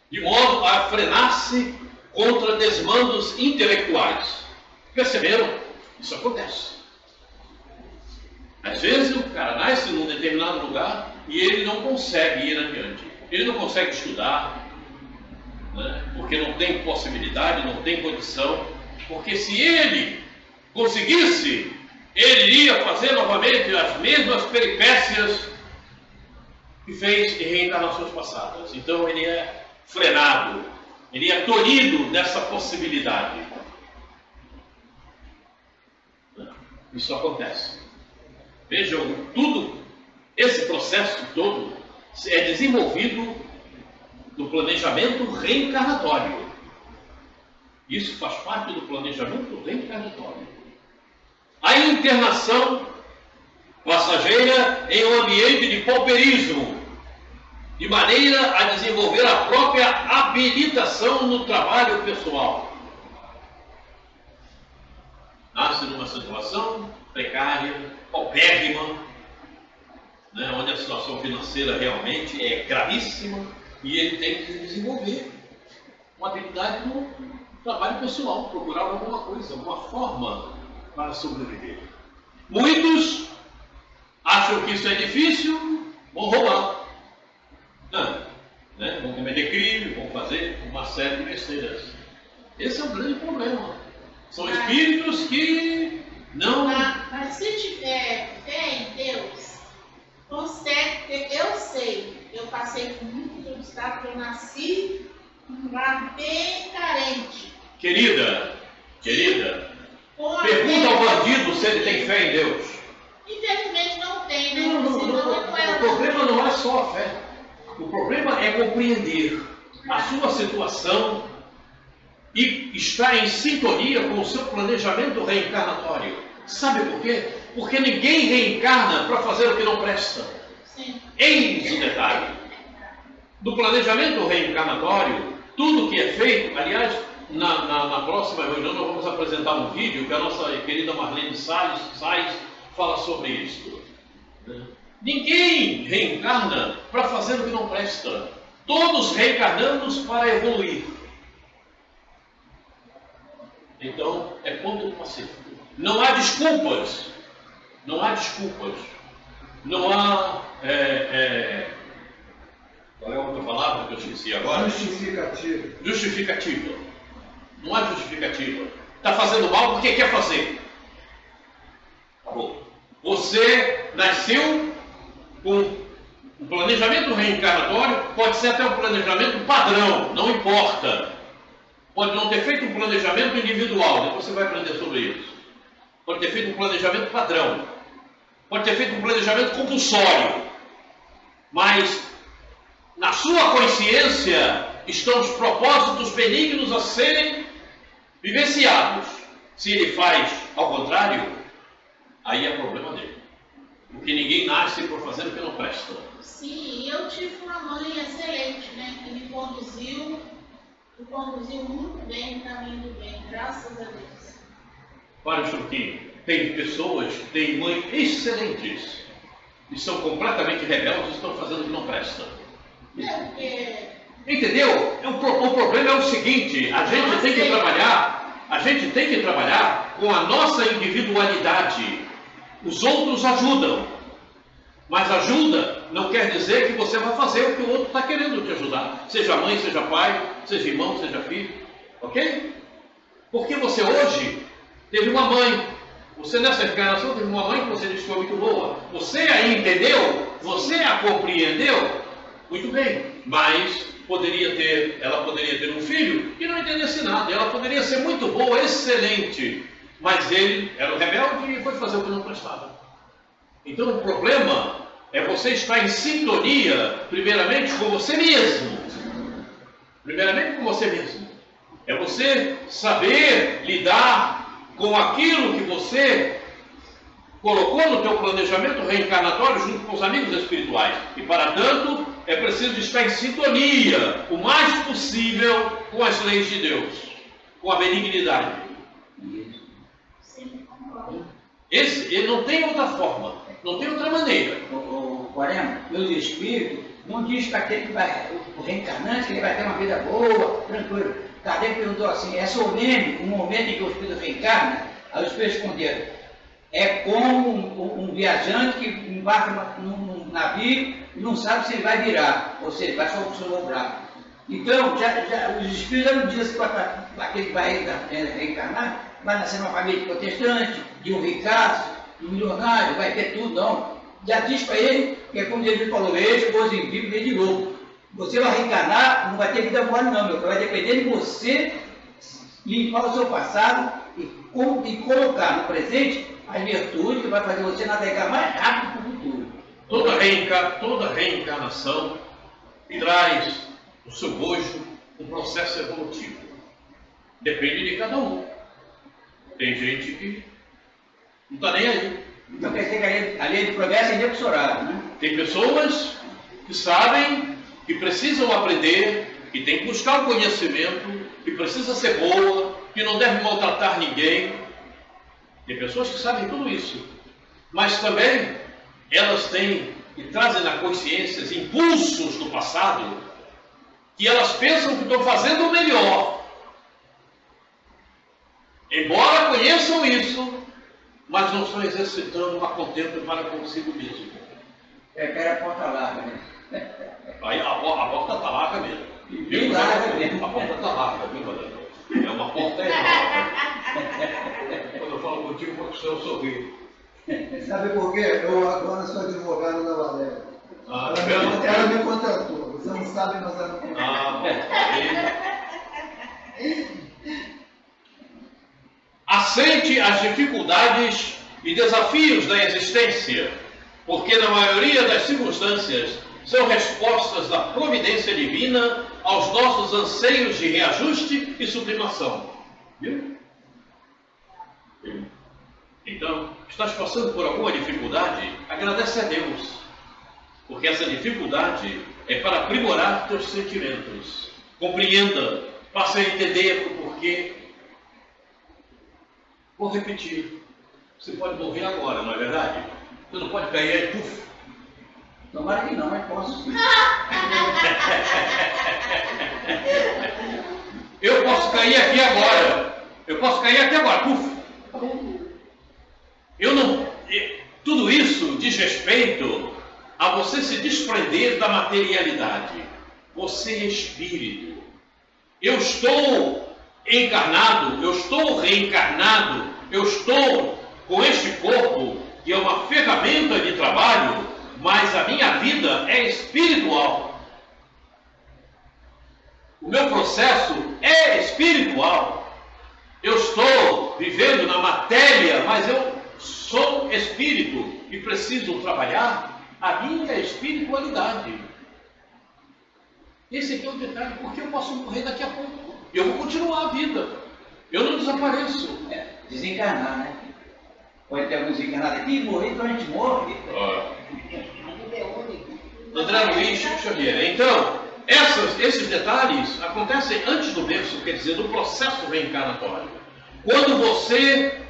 Speaker 1: de modo a frenar-se contra desmandos intelectuais. Perceberam? Isso acontece. Às vezes o cara nasce num determinado lugar e ele não consegue ir adiante. Ele não consegue estudar, né? Porque não tem possibilidade, não tem condição. Porque se ele conseguisse, ele iria fazer novamente as mesmas peripécias que fez em reencarnações passadas. Então ele é frenado, ele é tolhido dessa possibilidade. Isso acontece. Vejam, esse processo todo é desenvolvido no planejamento reencarnatório. Isso faz parte do planejamento reencarnatório. A internação passageira em um ambiente de pauperismo, de maneira a desenvolver a própria habilitação no trabalho pessoal. Nasce numa situação precária, paupérrima, né, onde a situação financeira realmente é gravíssima e ele tem que desenvolver uma habilidade no trabalho pessoal, procurar alguma coisa, alguma forma para sobreviver. Muitos acham que isso é difícil, vão roubar, né? Vão cometer crime, vão fazer uma série de besteiras. Esse é o grande problema. São espíritos que não...
Speaker 4: Mas se tiver fé em Deus, consegue, eu sei, eu passei por muitos obstáculos, eu nasci num lar bem carente.
Speaker 1: Querida, pergunta ao bandido se ele tem fé em Deus.
Speaker 4: Infelizmente não tem, né?
Speaker 1: O problema não é só a fé. O problema é compreender a sua situação e estar em sintonia com o seu planejamento reencarnatório. Sabe por quê? Porque ninguém reencarna para fazer o que não presta.
Speaker 4: Sim.
Speaker 1: Eis o detalhe. Do planejamento reencarnatório, tudo que é feito, aliás, na próxima reunião nós vamos apresentar um vídeo que a nossa querida Marlene Salles fala sobre isso. Ninguém reencarna para fazer o que não presta. Todos reencarnamos para evoluir. Então, é ponto pacífico. Não há desculpas. Não há desculpas. Não há... qual é a outra palavra que eu esqueci agora?
Speaker 3: Justificativa.
Speaker 1: Justificativa. Não há justificativa. Está fazendo mal porque quer fazer. Acabou. Você nasceu com um planejamento reencarnatório, pode ser até um planejamento padrão, não importa. Pode não ter feito um planejamento individual, depois você vai aprender sobre isso. Pode ter feito um planejamento padrão. Pode ter feito um planejamento compulsório. Mas na sua consciência estão os propósitos benignos a serem vivenciados. Se ele faz ao contrário, aí é problema dele. Porque ninguém nasce por fazer o que não presta.
Speaker 4: Sim, eu tive uma mãe excelente, né? Que me conduziu muito bem, está indo bem, graças a Deus.
Speaker 1: Para o Chuquinho, tem pessoas que têm mães excelentes e são completamente rebeldes e estão fazendo o que não presta. Entendeu? O problema é o seguinte, a gente tem que trabalhar com a nossa individualidade. Os outros ajudam, mas ajuda não quer dizer que você vai fazer o que o outro está querendo te ajudar. Seja mãe, seja pai, seja irmão, seja filho, ok? Porque você hoje teve uma mãe, você nessa encarnação teve uma mãe que você disse que foi muito boa. Você a entendeu, você a compreendeu, muito bem, mas ela poderia ter um filho que não entendesse nada. Ela poderia ser muito boa, excelente, mas ele era o rebelde e foi fazer o que não prestava. Então o problema é você estar em sintonia, primeiramente com você mesmo. Primeiramente com você mesmo. É você saber lidar com aquilo que você colocou no teu planejamento reencarnatório junto com os amigos espirituais. E para tanto, é preciso estar em sintonia o mais possível com as leis de Deus, com a benignidade. Ele não tem outra forma, não tem outra maneira.
Speaker 5: Porém, meus espíritos não diz para aquele que vai, o reencarnante, que ele vai ter uma vida boa, tranquilo. Kardec perguntou assim, é solene o momento em que o espírito reencarna? Aí os espíritos responderam, é como um viajante que embarca num navio e não sabe se ele vai virar, ou seja, vai sobrar. Então, os espíritos não dizem para aquele que vai reencarnar, vai nascer numa família protestante, de um ricaço, de um milionário, vai ter tudo, não. Já diz para ele, que é como Jesus falou, veja, pois em vivo e de novo. Você vai reencarnar, não vai ter vida mole não, meu. Vai depender de você limpar o seu passado e colocar no presente as virtudes que vai fazer você navegar mais rápido para o futuro.
Speaker 1: Toda reencarnação traz o seu bojo um processo evolutivo. Depende de cada um. Tem gente que não está nem aí.
Speaker 5: Então quer dizer que a lei do progresso é inexorável, né?
Speaker 1: Tem pessoas que sabem que precisam aprender, que tem que buscar o conhecimento, que precisa ser boa, que não deve maltratar ninguém. Tem pessoas que sabem tudo isso. Mas também elas têm e trazem na consciência impulsos do passado que elas pensam que estão fazendo o melhor. Embora conheçam isso, mas não estão exercitando a contento para consigo mesmo.
Speaker 5: Era a porta larga, né?
Speaker 1: Aí a porta está larga mesmo.
Speaker 5: Bem larga mesmo.
Speaker 1: A porta está larga, viu, Valério? É uma porta enorme. Quando eu falo contigo, vou custar um sorriso.
Speaker 3: Sabe por quê? Eu agora sou advogado da Valéria.
Speaker 1: Ah, tá vendo?
Speaker 3: Ela me contratou. Você não sabe, mas ela me contratou.
Speaker 1: Ah, bom. Aceite as dificuldades e desafios da existência, porque na maioria das circunstâncias são respostas da providência divina aos nossos anseios de reajuste e sublimação. Viu? Então, estás passando por alguma dificuldade? Agradece a Deus, porque essa dificuldade é para aprimorar teus sentimentos. Compreenda, passe a entender o porquê. Vou repetir. Você pode morrer agora, não é verdade? Você não pode cair aí, puf.
Speaker 5: Tomara que não, mas posso sim.
Speaker 1: Eu posso cair aqui agora. Eu posso cair aqui agora, puf. Eu não. Tudo isso diz respeito a você se desprender da materialidade. Você é espírito. Eu estou encarnado, eu estou reencarnado, eu estou com este corpo, que é uma ferramenta de trabalho, mas a minha vida é espiritual. O meu processo é espiritual. Eu estou vivendo na matéria, mas eu sou espírito e preciso trabalhar a minha espiritualidade. Esse aqui é o detalhe, porque eu posso morrer daqui a pouco. Eu vou continuar a vida. Eu não desapareço.
Speaker 5: Desencarnar, né? Pode ter alguns desencarnados aqui, morrer, então a gente morre.
Speaker 2: A vida é única.
Speaker 1: André Luiz Chico Xavier. Então, esses detalhes acontecem antes do berço, quer dizer, do processo reencarnatório. Quando você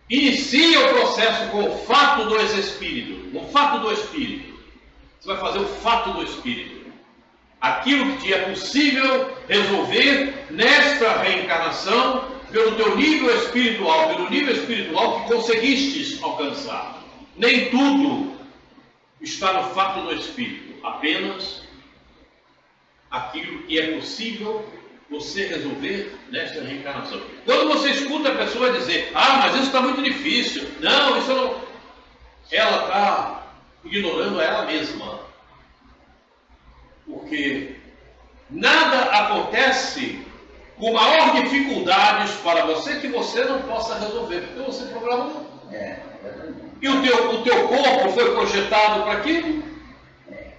Speaker 1: inicia o processo com o fato do espírito, o fato do espírito, você vai fazer o fato do espírito. Aquilo que te é possível resolver nesta reencarnação, pelo teu nível espiritual, pelo nível espiritual que conseguistes alcançar. Nem tudo está no fato do espírito, apenas aquilo que é possível você resolver nesta reencarnação. Quando você escuta a pessoa dizer, mas isso está muito difícil, não, isso não... Ela está ignorando ela mesma. Porque nada acontece com maior dificuldades para você que você não possa resolver, porque você programou. E o teu corpo foi projetado para aquilo?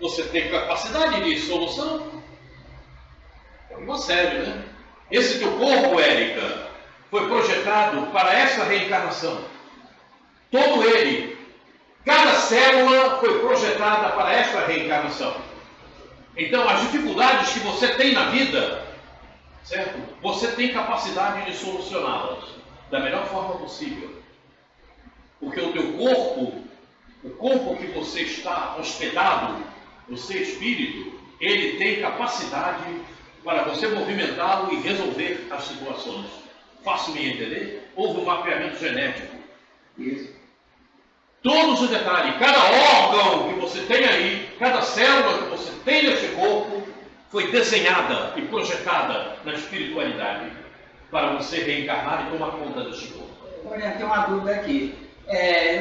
Speaker 1: Você tem capacidade de solução? É sério, né? Esse teu corpo, Érica, foi projetado para essa reencarnação. Todo ele, cada célula foi projetada para essa reencarnação. Então, as dificuldades que você tem na vida, certo? Você tem capacidade de solucioná-las da melhor forma possível. Porque o teu corpo, o corpo que você está hospedado, o seu espírito, ele tem capacidade para você movimentá-lo e resolver as situações. Faço-me entender? Houve um mapeamento genético.
Speaker 5: Isso.
Speaker 1: Todos os detalhes, cada órgão que você tem aí, cada célula que você tem nesse corpo, foi desenhada e projetada na espiritualidade para você reencarnar e tomar conta desse corpo.
Speaker 5: Olha, tem uma dúvida aqui.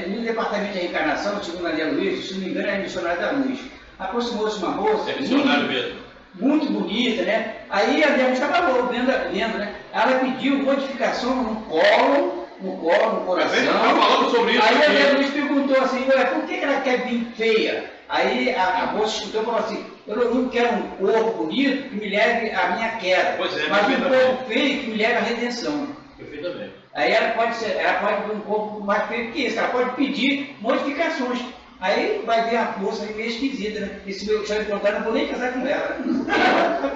Speaker 5: No departamento de reencarnação, segundo a André Luiz, se não me engano, é missionário da luz. Aproximou-se uma moça.
Speaker 1: É missionário mesmo.
Speaker 5: Muito bonita, né? Aí a André estava vendo, né? Ela pediu modificação no colo, no coração.
Speaker 1: Está falando sobre isso.
Speaker 5: Aí a André Luiz perguntou assim, por que ela quer vir feia? Aí a moça escutou e falou assim, eu não quero um corpo bonito que me leve à minha queda, mas um corpo feio que me leve à redenção.
Speaker 1: Perfeitamente.
Speaker 5: Aí ela pode ter um corpo mais feio que esse, ela pode pedir modificações. Aí vai ver a moça meio esquisita, né? E se eu encontrar, não vou nem casar com ela.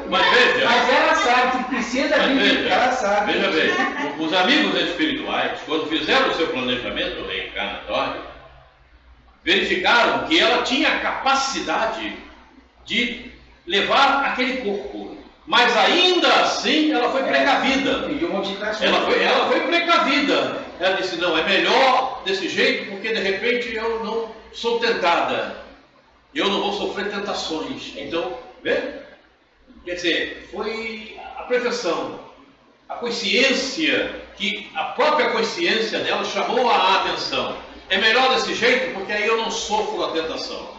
Speaker 1: Mas veja.
Speaker 5: Mas ela sabe que precisa vir, ela sabe.
Speaker 1: Veja bem, os amigos espirituais, quando fizeram o seu planejamento reencarnatório, verificaram que ela tinha a capacidade de levar aquele corpo. Mas ainda assim ela foi precavida.
Speaker 5: Pediu modificação.
Speaker 1: Ela foi precavida. Ela disse, não, é melhor desse jeito, porque de repente eu não sou tentada. Eu não vou sofrer tentações. Então, vê? Quer dizer, foi a perfeição. A consciência, que a própria consciência dela chamou a atenção. É melhor desse jeito, porque aí eu não sofro a tentação.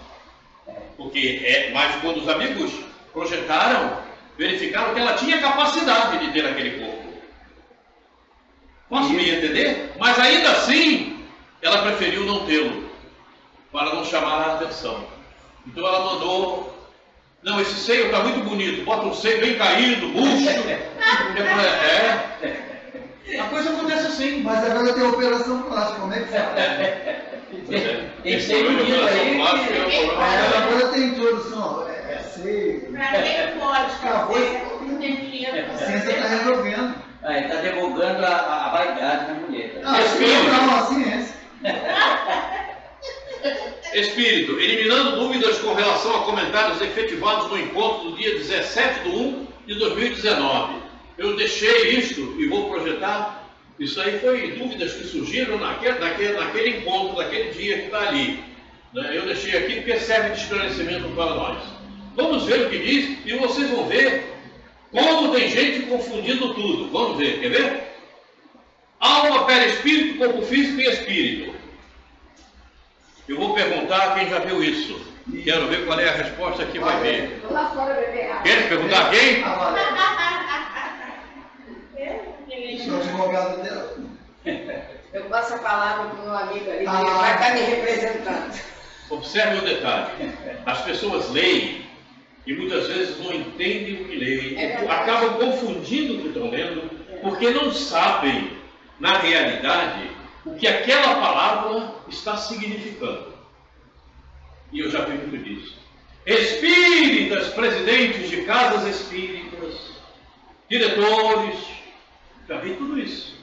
Speaker 1: Mas quando os amigos projetaram, verificaram que ela tinha capacidade de ter aquele corpo. Posso me entender? Mas ainda assim, ela preferiu não tê-lo, para não chamar a atenção. Então ela mandou, não, esse seio está muito bonito, bota um seio bem caído, bucho. A coisa acontece assim.
Speaker 3: Mas agora tem operação plástica, como é que faz?
Speaker 5: Tem seio bonito aí.
Speaker 3: Agora tem introdução, seio.
Speaker 4: Para quem pode fazer, não tem dinheiro.
Speaker 3: A ciência está resolvendo.
Speaker 5: Aí está divulgando a vaidade da mulher.
Speaker 3: Não, a ciência.
Speaker 1: Espírito, eliminando dúvidas com relação a comentários efetivados no encontro do dia 17/1 de 2019. Eu deixei isto e vou projetar Isso aí foi dúvidas que surgiram naquele encontro, naquele dia que está ali. Né? Eu deixei aqui porque serve de esclarecimento para nós. Vamos ver o que diz e vocês vão ver como tem gente confundindo tudo. Vamos ver, quer ver? Alma, perispírito, corpo físico e espírito. Eu vou perguntar a quem já viu isso. Quero ver qual é a resposta que vai ver.
Speaker 2: Vou lá fora beber água.
Speaker 1: Quer perguntar a quem?
Speaker 3: A Valéria. Sou advogado dela.
Speaker 2: Eu passo a palavra para o meu amigo ali, que vai estar me representando.
Speaker 1: Observe o detalhe. As pessoas leem e muitas vezes não entendem o que leem. Acabam confundindo o que estão lendo, porque não sabem, na realidade, o que aquela palavra está significando. E eu já vi muito disso. Espíritas, presidentes de casas espíritas, diretores, já vi tudo isso.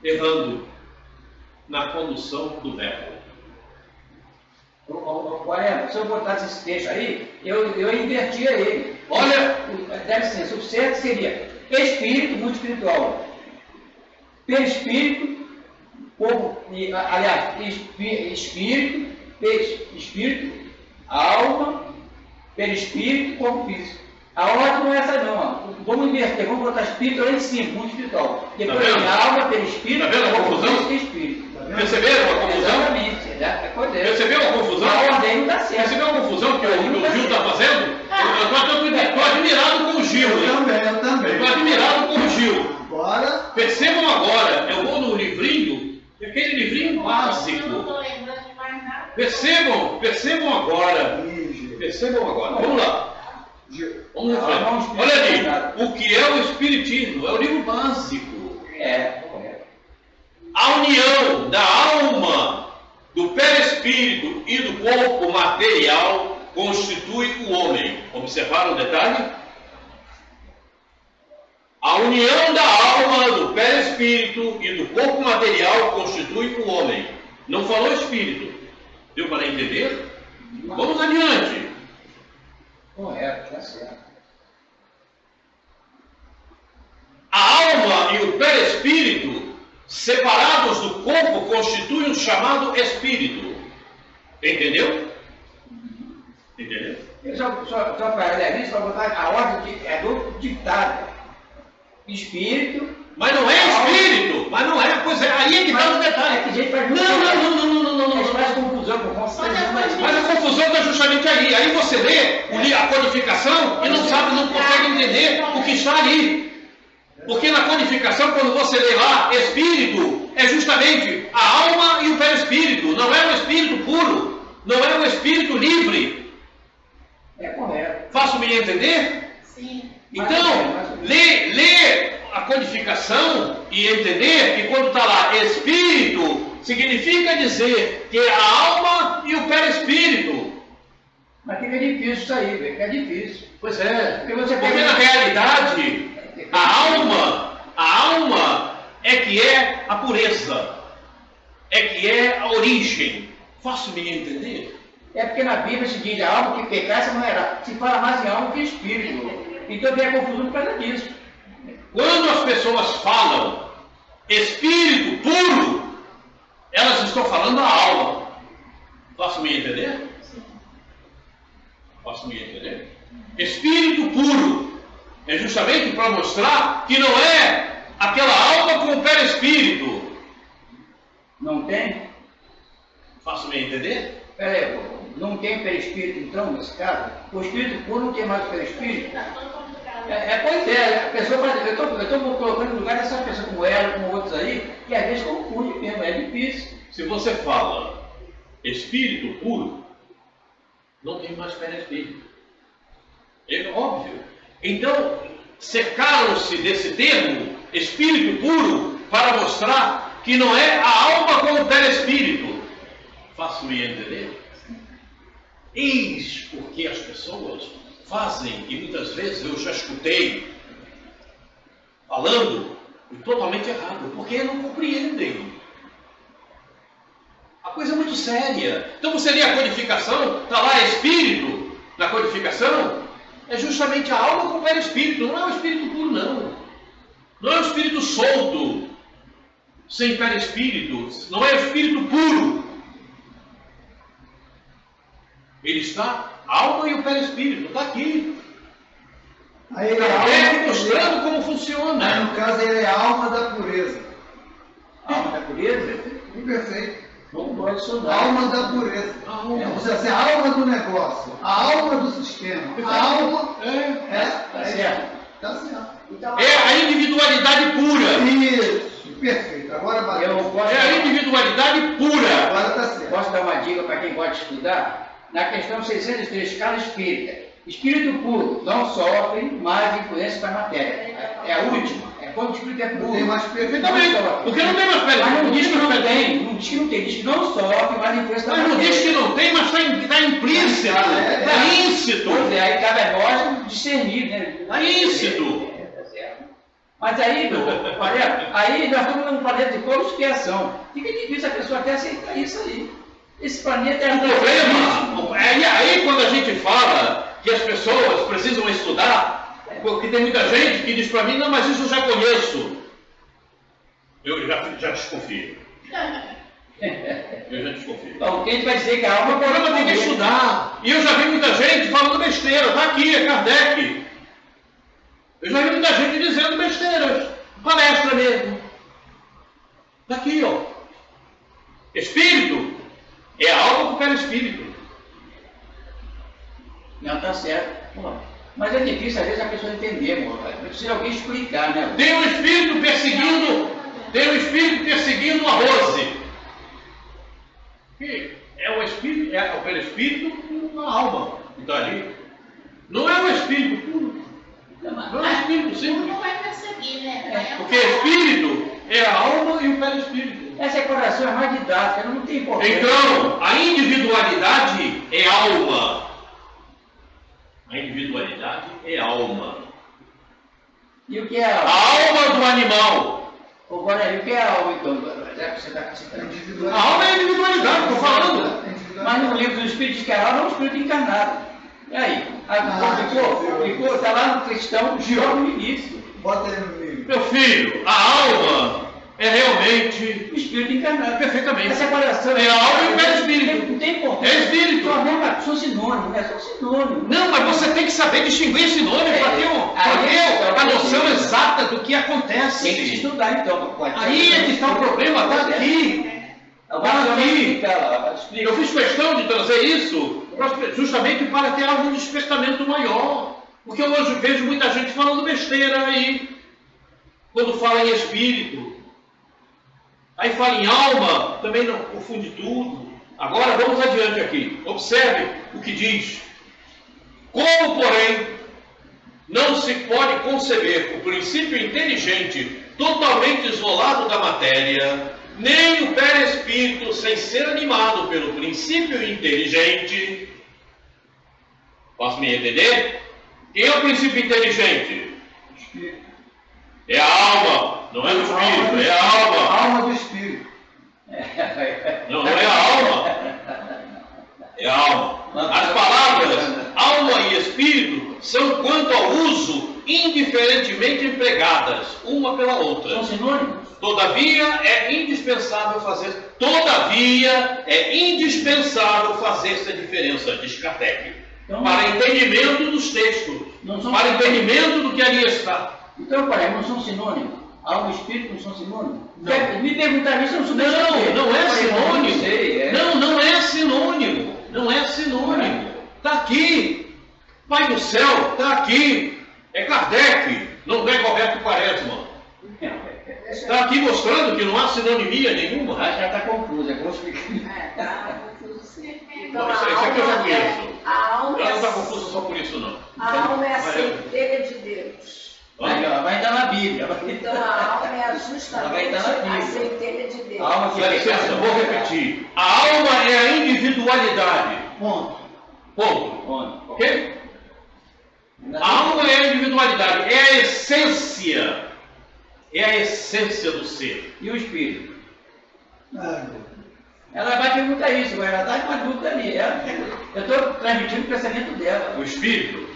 Speaker 1: Errando na condução do verbo.
Speaker 5: Se eu botasse esse texto aí, eu invertia ele.
Speaker 1: Olha,
Speaker 5: dá licença, o certo seria espírito, mundo espiritual. Perispírito, corpo, aliás, espírito, alma, perispírito, corpo físico. A ordem não é essa não, ó. Vamos inverter, vamos botar espírito lá em cima, mundo espiritual. Depois vem alma, perispírito,
Speaker 1: tá vendo a
Speaker 5: corpo
Speaker 1: confusão?
Speaker 5: físico e espírito.
Speaker 1: Perceberam a confusão?
Speaker 5: Exatamente,
Speaker 1: Percebeu a confusão?
Speaker 5: A ordem não dá certo.
Speaker 1: Percebeu a confusão que o Gil está fazendo? Eu estou admirado com o Gil.
Speaker 3: Eu também.
Speaker 1: Estou admirado com o Gil.
Speaker 3: Agora,
Speaker 1: Percebam agora, eu vou no livrinho, aquele livrinho
Speaker 4: Eu não
Speaker 1: básico.
Speaker 4: estou lembrando de mais nada.
Speaker 1: Percebam agora. Percebam agora. Vamos lá. Vamos em frente. Olha ali, o que é o Espiritismo? É o livro básico.
Speaker 5: Correto.
Speaker 1: A união da alma, do perispírito e do corpo material constitui o homem. Observaram o detalhe? A união da alma, do perispírito e do corpo material constitui o homem. Não falou espírito. Deu para entender? Vamos adiante.
Speaker 5: Correto, está certo.
Speaker 1: A alma e o perispírito, separados do corpo, constituem o chamado espírito. Entendeu? Entendeu?
Speaker 5: Só para ler isso, para botar a ordem é do ditado. Espírito.
Speaker 1: Mas não é espírito. Mas não é. Pois é, aí é que está o detalhe.
Speaker 5: É que a gente faz
Speaker 1: Não.
Speaker 5: faz confusão com confusão.
Speaker 1: Mas a confusão está justamente aí. Aí você lê a codificação e não consegue entender o que está ali. Porque na codificação, quando você lê lá, espírito é justamente a alma e o perispírito. Não é um espírito puro. Não é um espírito livre.
Speaker 5: É correto.
Speaker 1: Faço-me entender?
Speaker 4: Sim.
Speaker 1: Então, lê a codificação e entender que quando está lá espírito, significa dizer que é a alma e o perispírito.
Speaker 5: Mas fica difícil isso aí, velho. É difícil.
Speaker 1: Pois é,
Speaker 5: Porque
Speaker 1: na realidade, a alma é que é a pureza, é que é a origem. Faço-me entender?
Speaker 5: É porque na Bíblia se diz a alma que pecar, essa não era. Se fala mais em alma que espírito. Então vem a confusão por causa disso.
Speaker 1: Quando as pessoas falam espírito puro, elas estão falando a alma. Faço-me entender? Faço-me entender? Espírito puro é justamente para mostrar que não é aquela alma com o perispírito.
Speaker 5: Não tem?
Speaker 1: Faço-me entender?
Speaker 5: Peraí, não tem perispírito então, nesse caso? O espírito puro não tem mais o perispírito? Pois é, a pessoa faz. Eu estou colocando no lugar dessa pessoa como ela, como outros aí, que às vezes confunde mesmo, é difícil.
Speaker 1: Se você fala espírito puro, não tem mais perispírito. É óbvio. Então, cercaram-se desse termo, espírito puro, para mostrar que não é a alma com o perispírito. Faço-me entender? Eis porque as pessoas fazem, e muitas vezes eu já escutei falando, e totalmente errado, porque não compreendem. A coisa é muito séria. Então você lê a codificação, está lá espírito, na codificação, é justamente a alma com o perispírito, não é o espírito puro, não. Não é o espírito solto. sem perispírito, não é espírito puro. Ele está, a alma e o perispírito, está aqui.
Speaker 3: Aí ele é
Speaker 1: Kardec mostrando como funciona.
Speaker 3: Aí, no caso, ele é a alma da pureza.
Speaker 5: A alma da pureza?
Speaker 3: Perfeito.
Speaker 5: Não pode
Speaker 3: A
Speaker 5: sonar.
Speaker 3: alma da pureza. Ou seja, a alma do negócio, a alma do sistema, a alma.
Speaker 5: Tá certo.
Speaker 3: Tá certo.
Speaker 2: Então,
Speaker 1: É a individualidade pura.
Speaker 3: Isso, perfeito. Agora bateu.
Speaker 5: Eu posso,
Speaker 1: É a individualidade pura.
Speaker 3: Agora tá certo.
Speaker 5: posso dar uma dica para quem pode estudar? Na questão 603, escala espírita. Espírito puro não sofre mais influência da matéria. É a última. É quando o espírito é
Speaker 3: Não
Speaker 5: puro.
Speaker 3: tem mais perfeito.
Speaker 1: Perfeitamente. Porque não tem mais
Speaker 5: Mas não
Speaker 1: perispírito.
Speaker 5: diz que não tem. Não diz que não tem. Diz que não sofre mais influência da
Speaker 1: Mas não
Speaker 5: matéria.
Speaker 1: diz que não tem, mas está implícito. Está íncito.
Speaker 5: Pois é, aí cabe a nós discernir, né?
Speaker 1: Está íncito.
Speaker 5: Tá certo. Mas aí, aí nós estamos num planeta de toda expiação. Fica difícil a pessoa até aceitar isso aí. Esse planeta é
Speaker 1: O problema é aí quando a gente fala que as pessoas precisam estudar, porque tem muita gente que diz para mim, não, mas isso eu já conheço. Eu já desconfio. Eu já desconfio.
Speaker 5: Então, quem vai dizer que a alma
Speaker 1: O problema tem que estudar. E eu já vi muita gente falando besteira. Está aqui, é Kardec. Eu já vi muita gente dizendo besteiras. Palestra mesmo. Está aqui, ó. Espírito é algo que perispírito.
Speaker 5: Não, tá certo. Pô, mas é difícil, às vezes, a pessoa entender, amor. Precisa alguém explicar, né?
Speaker 1: Tem um espírito perseguindo a Rose. Que é o espírito, é o perispírito na alma que está ali. Não é o espírito puro. Não é o espírito
Speaker 4: Não
Speaker 1: simples.
Speaker 4: vai perseguir, né?
Speaker 1: Porque espírito é a alma e o perispírito.
Speaker 5: Essa equação é mais didática, não tem importância.
Speaker 1: Então, a individualidade é alma. A individualidade é alma.
Speaker 5: E o que é a
Speaker 1: A
Speaker 5: alma?
Speaker 1: alma do animal.
Speaker 5: Ô, Guarani, o que é a alma, então? Já que você está citando.
Speaker 1: A alma é a individualidade, estou falando.
Speaker 5: Mas no livro do Espírito diz que a alma é um espírito encarnado. E aí? Ficou, está lá no cristão, Jó no início.
Speaker 3: Bota ele no meio.
Speaker 1: Meu filho, a alma é realmente
Speaker 5: O espírito encarnado.
Speaker 1: perfeitamente.
Speaker 5: Essa separação
Speaker 1: É a alma e o perispírito.
Speaker 5: Não tem importância.
Speaker 1: É espírito.
Speaker 5: São sinônimos, né? São sinônimos.
Speaker 1: Não, mas você tem que saber distinguir sinônimos para ter a noção exata do que
Speaker 5: Tem que se
Speaker 1: acontece.
Speaker 5: estudar, então. Pode
Speaker 1: Aí é que está o problema, está aqui. Está aqui.
Speaker 5: Explica.
Speaker 1: Eu fiz questão de trazer isso justamente para ter algum despertamento maior. Porque eu hoje vejo muita gente falando besteira aí, quando fala em espírito. Aí fala em alma, também não confunde tudo. Agora vamos adiante aqui. Observe o que diz. Como, porém, não se pode conceber o princípio inteligente totalmente isolado da matéria, nem o perispírito sem ser animado pelo princípio inteligente. Posso me entender? Quem é o princípio inteligente? É a alma, não é o espírito, é a
Speaker 3: A
Speaker 1: alma.
Speaker 3: alma do espírito.
Speaker 1: Não, não é a alma. É a alma. As palavras alma e espírito são, quanto ao uso, indiferentemente empregadas, uma pela outra.
Speaker 5: São sinônimos?
Speaker 1: Todavia é indispensável fazer essa diferença, diz Kardec,
Speaker 5: Então,
Speaker 1: para entendimento dos textos,
Speaker 5: Não são
Speaker 1: para
Speaker 5: sinônimos.
Speaker 1: entendimento do que ali está.
Speaker 5: Então, pai, não são sinônimos? Alma e espírito não são sinônimos?
Speaker 1: Não.
Speaker 5: Me perguntaram isso, eu não souber saber.
Speaker 1: Não é
Speaker 5: Eu falei,
Speaker 1: sinônimo.
Speaker 5: Não sei, é.
Speaker 1: Não é sinônimo. Não é sinônimo. Está aqui. Pai do céu, está aqui. É Kardec, não é Roberto Quaresma. Está aqui mostrando que não há sinonimia nenhuma.
Speaker 5: Ah, já está confuso, é bom explicar.
Speaker 2: Tá confuso sim.
Speaker 1: Não, isso aqui eu já conheço.
Speaker 2: A alma
Speaker 1: Ela não está
Speaker 2: é,
Speaker 1: confusa só por isso, não.
Speaker 2: a alma é a centelha de Deus.
Speaker 5: Vai dar na Bíblia.
Speaker 2: Então a alma é
Speaker 5: Ela vai
Speaker 2: justamente
Speaker 5: dar na
Speaker 2: a
Speaker 5: Bíblia.
Speaker 2: centelha de Deus.
Speaker 5: A alma que
Speaker 1: Dá licença, eu vou repetir. A alma é a individualidade.
Speaker 3: Ponto.
Speaker 1: Ponto.
Speaker 5: Onde?
Speaker 1: Ok? A alma é a individualidade. É a essência. É a essência do ser.
Speaker 5: E o espírito?
Speaker 3: Ah,
Speaker 5: Ela vai perguntar isso, ela está com uma dúvida ali. Eu estou transmitindo o pensamento dela.
Speaker 1: O espírito.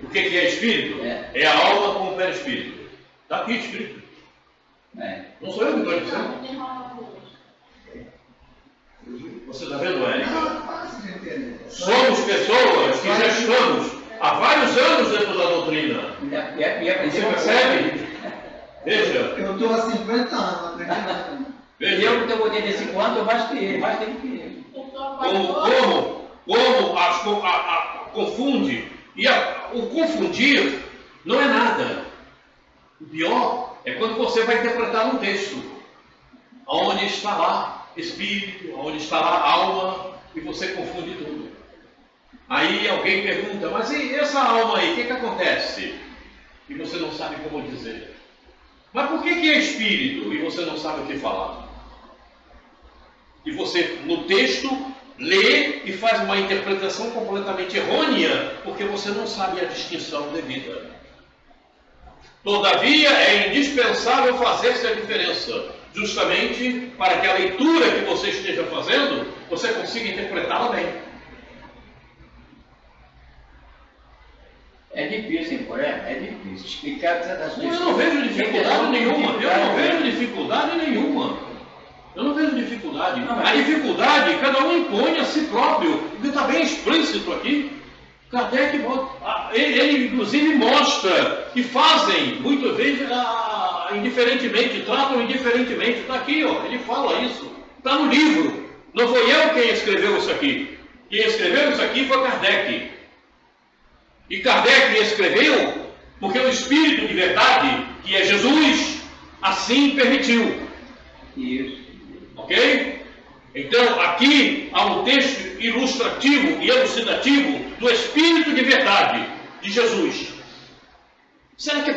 Speaker 1: O que é espírito?
Speaker 5: É.
Speaker 1: É a alma com o perispírito. Está aqui espírito.
Speaker 5: É.
Speaker 1: Não sou eu que estou dizendo. Você está vendo, Érica?
Speaker 3: Não, fácil de entender.
Speaker 1: Somos pessoas que já estamos há vários anos dentro da doutrina. Você percebe? Veja.
Speaker 3: Eu estou há 50 anos, não aprendi nada.
Speaker 1: Veja.
Speaker 5: Eu que tenho 85 anos, eu mais que ele, mais tempo que ele.
Speaker 1: Como confunde. E o confundir não é nada. O pior é quando você vai interpretar um texto, onde está lá espírito, onde está lá alma, e você confunde tudo. Aí alguém pergunta, mas e essa alma aí, o que acontece? E você não sabe como dizer. Mas por que é espírito? E você não sabe o que falar. E você, no texto, lê e faz uma interpretação completamente errônea, porque você não sabe a distinção devida. Todavia, é indispensável fazer-se a diferença, justamente para que a leitura que você esteja fazendo, você consiga interpretá-la bem.
Speaker 5: É difícil, é difícil explicar certas coisas.
Speaker 1: Eu não vejo dificuldade nenhuma. Eu não vejo dificuldade nenhuma. Eu não vejo dificuldade. A dificuldade, cada um impõe a si próprio. Porque está bem explícito aqui. Kardec, ele inclusive mostra que fazem, muitas vezes, indiferentemente, tratam indiferentemente. Está aqui, ó, ele fala isso. Está no livro. Não foi eu quem escreveu isso aqui. Quem escreveu isso aqui foi Kardec. E Kardec escreveu porque o Espírito de verdade, que é Jesus, assim permitiu.
Speaker 5: Isso.
Speaker 1: Ok? Então, aqui há um texto ilustrativo e elucidativo do Espírito de verdade de Jesus. Será que eu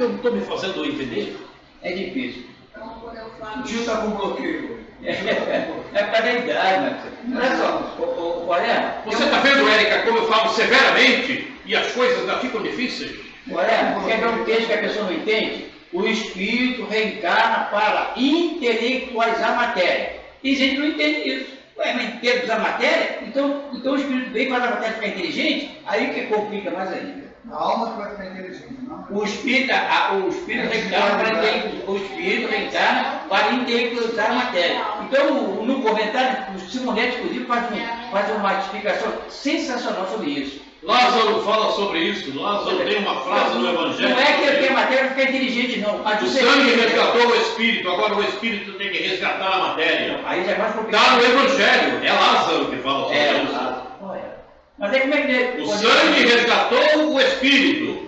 Speaker 1: não estou me fazendo entender?
Speaker 5: É difícil.
Speaker 2: Então, quando eu falo.
Speaker 3: O tio está com bloqueio.
Speaker 5: É para a idade, mas olha só, olha.
Speaker 1: Você está vendo, Érica, como eu falo severamente e as coisas ainda ficam difíceis?
Speaker 5: Olha, quer ver um texto que a pessoa não entende? O espírito reencarna para intelectualizar a matéria. E gente não entende isso. Ué, mas intelectualizar a matéria? Então o espírito vem para a matéria ficar inteligente, aí que complica mais ainda.
Speaker 3: A alma que vai ficar inteligente, não?
Speaker 5: O espírito reencarna para intelectualizar a matéria. Então, no comentário, o Simonetti, inclusive, faz uma explicação sensacional sobre isso.
Speaker 1: Lázaro fala sobre isso. Lázaro tem uma frase no Evangelho.
Speaker 5: Não é que a matéria fica inteligente, não.
Speaker 1: O sangue resgatou o Espírito, agora o Espírito tem que resgatar a matéria.
Speaker 5: Aí já é mais complicado.
Speaker 1: Está no Evangelho. É Lázaro que fala sobre isso.
Speaker 5: Olha. Mas é como é que...
Speaker 1: O sangue resgatou o Espírito.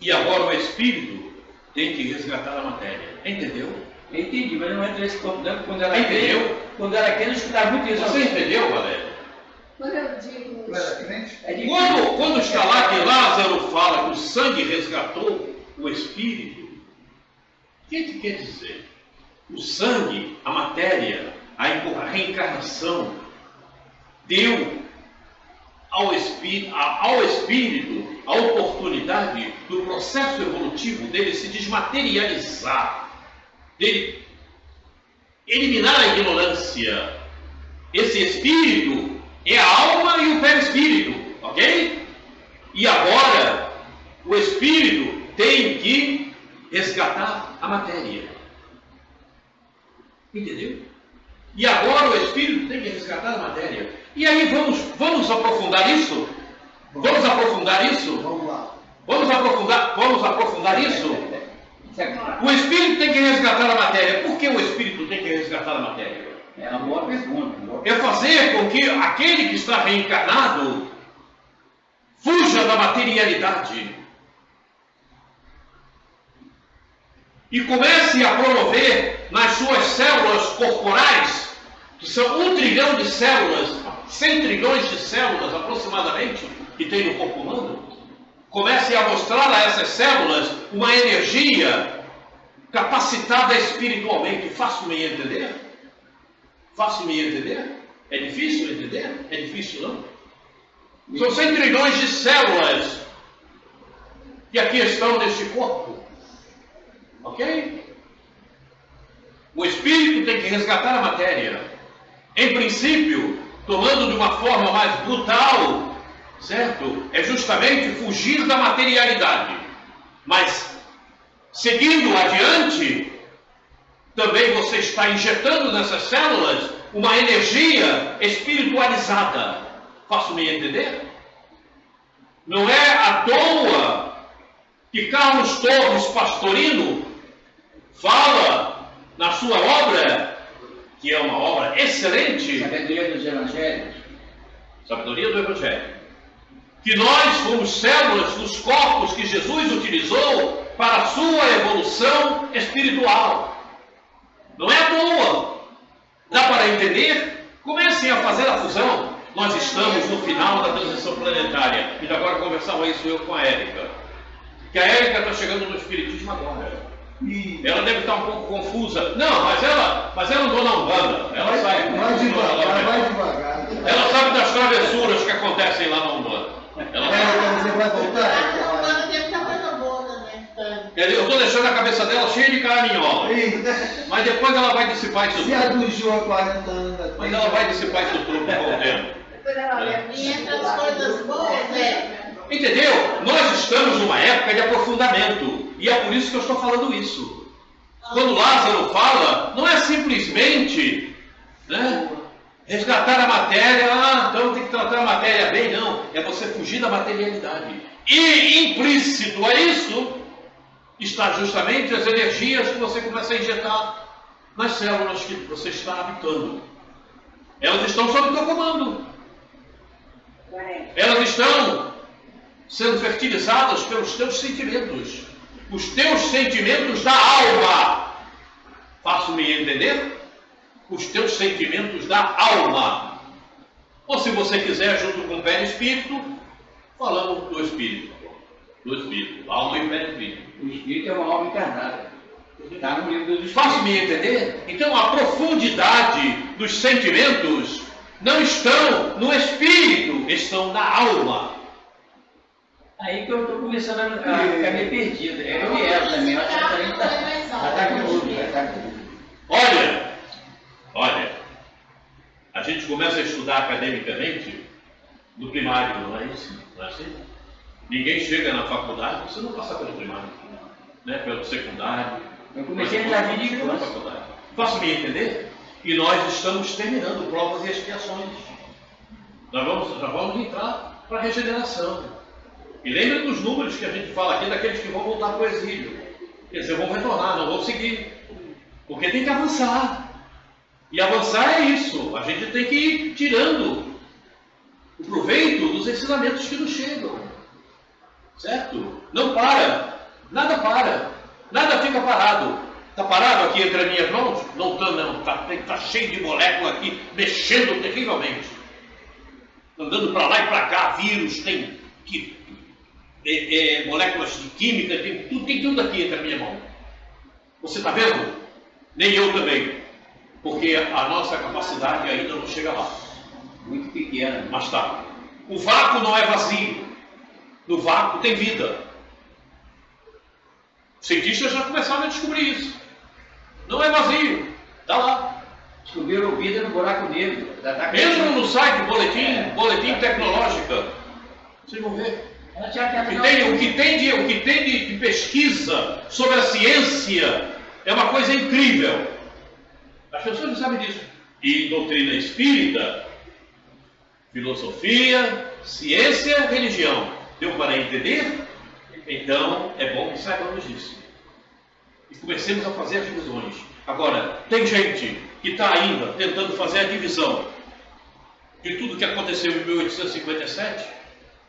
Speaker 1: E agora o Espírito tem que resgatar a matéria. Entendeu?
Speaker 5: Eu entendi, mas não entra esse campo não. Quando ela quer, escutar muito isso.
Speaker 1: Você entendeu, Valéria?
Speaker 2: Quando eu digo.
Speaker 3: Tu era crente?
Speaker 5: É difícil.
Speaker 1: Quando está lá que Lázaro fala que o sangue resgatou o Espírito, o que quer dizer? O sangue, a matéria, a reencarnação, deu ao Espírito a oportunidade do processo evolutivo dele se desmaterializar, dele eliminar a ignorância. Esse Espírito é a alma e o perispírito, ok? E agora, o Espírito tem que resgatar a matéria. Entendeu? E agora o Espírito tem que resgatar a matéria. E aí vamos aprofundar isso? Vamos aprofundar isso?
Speaker 3: Vamos lá.
Speaker 1: Vamos aprofundar isso? O Espírito tem que resgatar a matéria. Por que o Espírito tem que resgatar a matéria?
Speaker 5: É uma boa pergunta.
Speaker 1: É fazer com que aquele que está reencarnado fuja da materialidade e comece a promover nas suas células corporais, que são 1 trilhão de células, 100 trilhões de células aproximadamente, que tem no corpo humano, comece a mostrar a essas células uma energia capacitada espiritualmente. Faço-me entender? Faço-me entender? É difícil entender? É difícil, não? São 100 trilhões de células que aqui estão neste corpo. Ok? O Espírito tem que resgatar a matéria. Em princípio, tomando de uma forma mais brutal, certo? É justamente fugir da materialidade. Mas seguindo adiante, também você está injetando nessas células uma energia espiritualizada. Faço-me entender? Não é à toa que Carlos Torres Pastorino fala na sua obra, que é uma obra excelente,
Speaker 5: Sabedoria dos Evangelhos.
Speaker 1: Sabedoria do Evangelho, que nós fomos células dos corpos que Jesus utilizou para a sua evolução espiritual. Não é à toa. Dá para entender? Comecem a fazer a fusão. Nós estamos no final da transição planetária. E agora conversava isso eu com a Érica. Que a Érica está chegando no Espiritismo agora. Ela deve estar um pouco confusa. Não, mas ela andou na Umbanda. Ela sabe.
Speaker 3: Vai devagar.
Speaker 1: Ela sabe das travessuras que acontecem lá na Umbanda.
Speaker 3: Você vai voltar?
Speaker 4: Agora deve estar coisa boa também.
Speaker 1: Eu estou deixando a cabeça dela cheia de caraminhola. Mas depois ela vai dissipar isso
Speaker 3: Se a
Speaker 1: tudo.
Speaker 3: do Jô há 40 anos.
Speaker 1: Mas ela vai dissipar isso tudo com o tempo.
Speaker 2: Depois ela leva
Speaker 4: E entre as coisas boas,
Speaker 1: Entendeu? Nós estamos numa época de aprofundamento. E é por isso que eu estou falando isso. Quando Lázaro fala, não é simplesmente, né, resgatar a matéria, então tem que tratar a matéria bem, não. É você fugir da materialidade. E implícito a isso está justamente as energias que você começa a injetar nas células que você está habitando. Elas estão sob o teu comando. Elas estão sendo fertilizadas pelos teus sentimentos. Os teus sentimentos da alma. Faço-me entender? Os teus sentimentos da alma. Ou se você quiser, junto com o perispírito, falamos do espírito. Do espírito, alma e perispírito.
Speaker 5: O espírito é uma alma encarnada. Está no livro dos Espíritos.
Speaker 1: Faço-me entender? Então a profundidade dos sentimentos não estão no espírito, estão na alma.
Speaker 5: Aí que eu estou começando a ficar meio perdido. Eu e ela também. Eu acho que também está com
Speaker 1: Olha, a gente começa a estudar academicamente no primário, não é isso? Não é assim? Ninguém chega na faculdade, você não passa pelo primário, né? Pelo secundário.
Speaker 5: Eu comecei no jardim de infância.
Speaker 1: faculdade. Faço-me entender? E nós estamos terminando provas e expiações. Nós vamos entrar para a regeneração. E lembre dos números que a gente fala aqui, daqueles que vão voltar para o exílio. Quer dizer, vão retornar, não vão seguir. Porque tem que avançar. E avançar é isso. A gente tem que ir tirando o proveito dos ensinamentos que nos chegam. Certo? Não para. Nada para. Nada fica parado. Está parado aqui entre as minhas mãos? Não está, não. Está cheio de molécula aqui, mexendo terrivelmente. Andando para lá e para cá, vírus, tem moléculas de química, tem tudo aqui entre a minha mão. Você está vendo? Nem eu também. Porque a nossa capacidade ainda não chega lá.
Speaker 5: Muito pequena.
Speaker 1: Mas tá. O vácuo não é vazio. No vácuo tem vida. Os cientistas já começaram a descobrir isso. Não é vazio. Está lá.
Speaker 5: Descobriram vida no buraco negro.
Speaker 1: Entram no site Boletim Tecnológica. Vocês vão ver. O que tem de pesquisa sobre a ciência é uma coisa incrível. As pessoas não sabem disso. E doutrina espírita, filosofia, ciência, religião. Deu para entender? Então é bom que saibamos disso. E comecemos a fazer as divisões. Agora, tem gente que está ainda tentando fazer a divisão de tudo que aconteceu em 1857,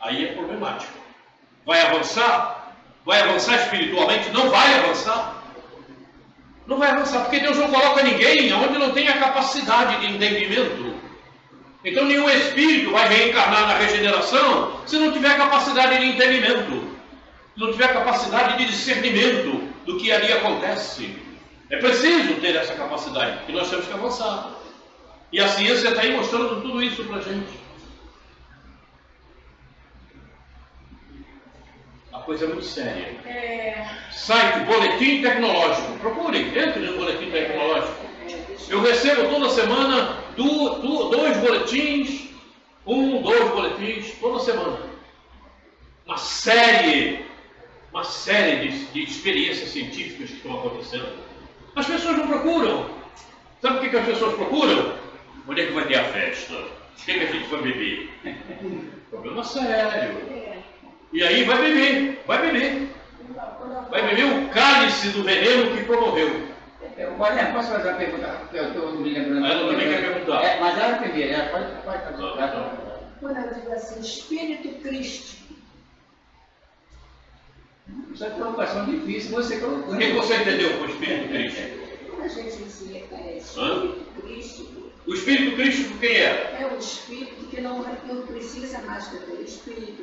Speaker 1: aí é problemático. Vai avançar? Vai avançar espiritualmente? Não vai avançar. Não vai avançar, porque Deus não coloca ninguém onde não tem a capacidade de entendimento. Então nenhum espírito vai reencarnar na regeneração se não tiver capacidade de entendimento, se não tiver capacidade de discernimento do que ali acontece. É preciso ter essa capacidade, e nós temos que avançar. E a ciência está aí mostrando tudo isso para a gente. A coisa é muito séria. Site Boletim Tecnológico. Procurem, entre no Boletim Tecnológico. Eu recebo toda semana dois boletins, dois boletins, toda semana. Uma série uma série de experiências científicas que estão acontecendo. As pessoas não procuram. Sabe o que as pessoas procuram? Onde é que vai ter a festa? O que a gente vai beber? Problema sério. E aí vai beber. Vai beber o cálice do veneno que promoveu.
Speaker 5: Olha, posso fazer uma pergunta? Eu estou me lembrando.
Speaker 1: Ela também quer perguntar.
Speaker 5: Mas ela primeiro, ela pode fazer.
Speaker 2: Quando eu digo assim, espírito crístico.
Speaker 5: Isso é uma colocação difícil, você colocou.
Speaker 1: O que você entendeu com o Espírito Crístico?
Speaker 2: Como a gente dizia, espírito crístico.
Speaker 1: O Espírito Crístico quem era?
Speaker 2: É o espírito que não precisa mais daquele espírito.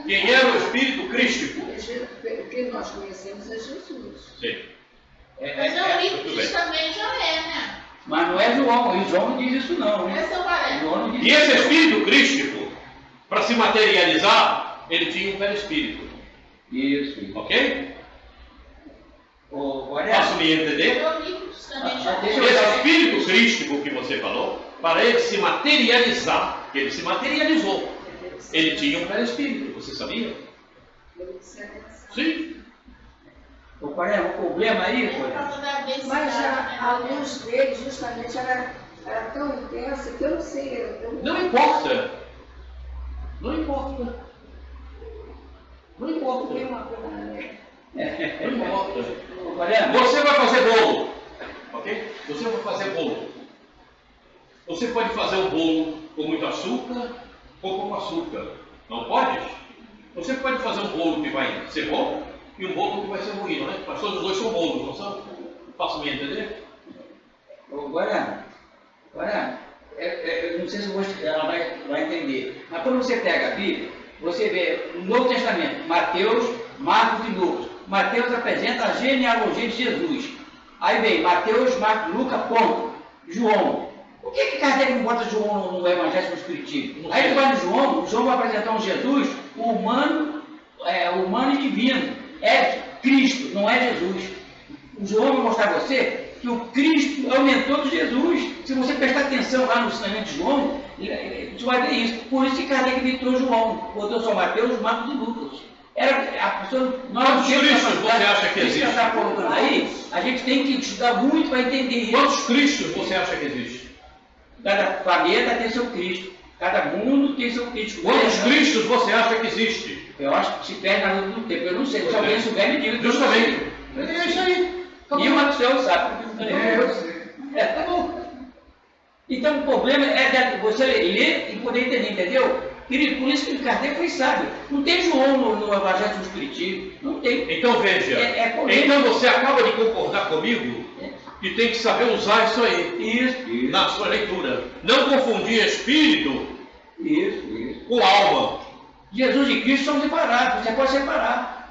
Speaker 1: Quem era o Espírito Crístico?
Speaker 2: O que nós conhecemos é Jesus.
Speaker 1: Sim.
Speaker 4: Mas o Espírito também já é, né?
Speaker 5: Mas não é João, e João não diz isso não. Né?
Speaker 4: Esse é o parente.
Speaker 5: João não diz
Speaker 1: E esse Espírito Crístico, para se materializar, ele tinha um perispírito.
Speaker 5: Isso.
Speaker 1: Ok?
Speaker 5: Olha,
Speaker 1: Posso me entender?
Speaker 4: O Espírito também já é.
Speaker 1: Esse Espírito Crístico que você falou, para ele se materializar, ele se materializou. Ele tinha um perispírito, você sabia? Sim.
Speaker 5: o problema aí,
Speaker 4: Por causa da densidade,
Speaker 2: Mas
Speaker 4: né?
Speaker 2: a luz dele, justamente, era tão intensa que eu não sei.
Speaker 1: Não importa. Não importa. Não importa.
Speaker 2: Tem uma coisa na minha.
Speaker 1: Não importa.
Speaker 5: olha,
Speaker 1: Você vai fazer bolo, ok? Você vai fazer bolo. Você pode fazer um bolo com muito açúcar ou com açúcar. Não pode? Você pode fazer um bolo que vai ser bom e um bolo que vai ser ruim, não é? Mas todos os dois são bolos, não são? Faço-me entender?
Speaker 5: Agora, eu não sei se ela vai entender, mas quando você pega a Bíblia, você vê no Novo Testamento, Mateus, Marcos e Lucas. Mateus apresenta a genealogia de Jesus. Aí vem Mateus, Marcos, Lucas, ponto. João. Por que Kardec não bota João no Evangelho do Espiritismo? Aí ele vai no João vai apresentar um Jesus humano e divino. É Cristo, não é Jesus. O João vai mostrar a você que o Cristo aumentou de Jesus. Se você prestar atenção lá no ensinamento de João, você vai ver isso. Por isso que Kardec evitou João, botou só Mateus, Marcos e Lucas. Era a pessoa.
Speaker 1: Quantos Cristos você acha que
Speaker 5: existe?
Speaker 1: existe?
Speaker 5: Está colocando aí, a gente tem que estudar muito para entender isso.
Speaker 1: Quantos Cristos você acha que existe?
Speaker 5: Cada planeta tem seu Cristo. Cada mundo tem seu Cristo.
Speaker 1: Quantos Cristos você acha que existe?
Speaker 5: Eu acho que se perde na linha do tempo. Eu não sei. Se alguém souber, me diga.
Speaker 1: Justamente. É isso aí.
Speaker 5: E o Marcelo sabe.
Speaker 3: Eu sei.
Speaker 5: Tá bom. Então o problema é você ler e poder entender, entendeu? Por isso que o Kardec foi sábio. Não tem João no Evangelho do Espiritismo. Não tem.
Speaker 1: Então veja. Então você acaba de concordar comigo e tem que saber usar isso aí.
Speaker 5: Isso.
Speaker 1: Na sua leitura. Não confundir espírito
Speaker 5: Isso.
Speaker 1: com alma.
Speaker 5: Jesus e Cristo são separados. Você pode separar.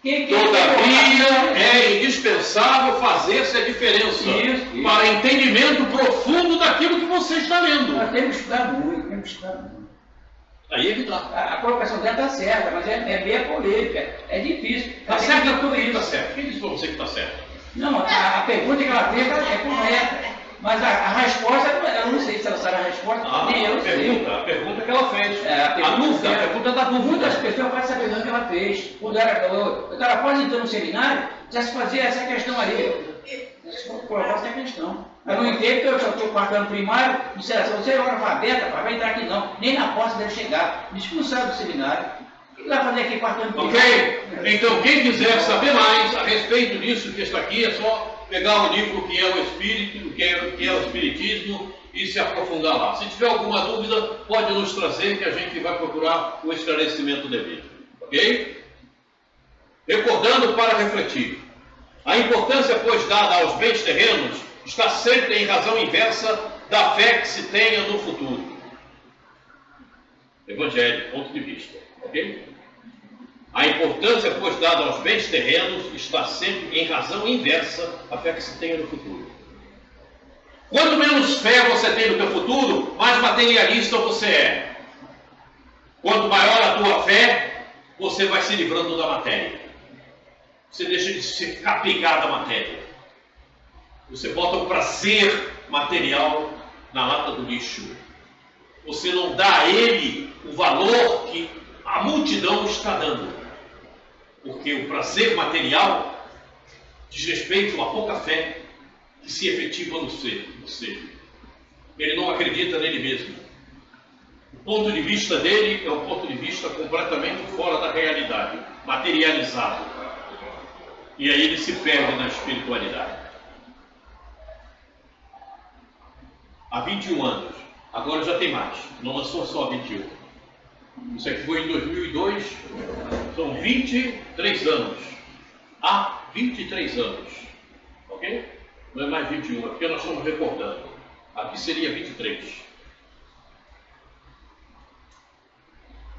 Speaker 1: Todavia, é indispensável fazer-se a diferença
Speaker 5: Isso.
Speaker 1: para entendimento profundo daquilo que você está lendo.
Speaker 5: Nós temos que estudar muito,
Speaker 1: Aí é que está.
Speaker 5: A colocação dela está certa, mas é meio polêmica, é difícil.
Speaker 1: Está certo tudo isso. Está certo. Quem disse para você que está certo?
Speaker 5: Não, a pergunta que ela fez é correta, mas a resposta, eu não sei se ela sabe a resposta, nem eu sei.
Speaker 1: A pergunta que ela fez.
Speaker 5: A
Speaker 1: pergunta da dúvida.
Speaker 5: Muitas pessoas fazem essa pergunta que ela fez. Quando eu estava quase entrando no seminário, já se fazia essa questão ali. Colocar essa questão. Eu não entendo que eu já estou quarto ano primário, disseram, você é analfabeta, vai entrar aqui não. Nem na posse deve chegar. Me expulsaram do seminário. O que vai fazer aqui quarto ano primário?
Speaker 1: Ok? Então, quem quiser saber mais a respeito disso que está aqui, é só pegar o livro que é o Espírito, que é o Espiritismo, e se aprofundar lá. Se tiver alguma dúvida, pode nos trazer que a gente vai procurar o esclarecimento devido. Ok? Recordando para refletir. A importância, pois, dada aos bens terrenos está sempre em razão inversa da fé que se tenha no futuro. Evangelho, ponto de vista. Ok? A importância, pois, dada aos bens terrenos está sempre em razão inversa da fé que se tenha no futuro. Quanto menos fé você tem no teu futuro, mais materialista você é. Quanto maior a tua fé, você vai se livrando da matéria. Você deixa de se capigar da matéria. Você bota o prazer material na lata do lixo. Você não dá a ele o valor que a multidão está dando. Porque o prazer material diz respeito a pouca fé que se efetiva no ser. Ele não acredita nele mesmo. O ponto de vista dele é um ponto de vista completamente fora da realidade, materializado. E aí ele se perde na espiritualidade. Há 21 anos, agora já tem mais, não lançou só 21. Isso aqui foi em 2002, são 23 anos. Há 23 anos, ok? Não é mais 21, é porque nós estamos recordando. Aqui seria 23.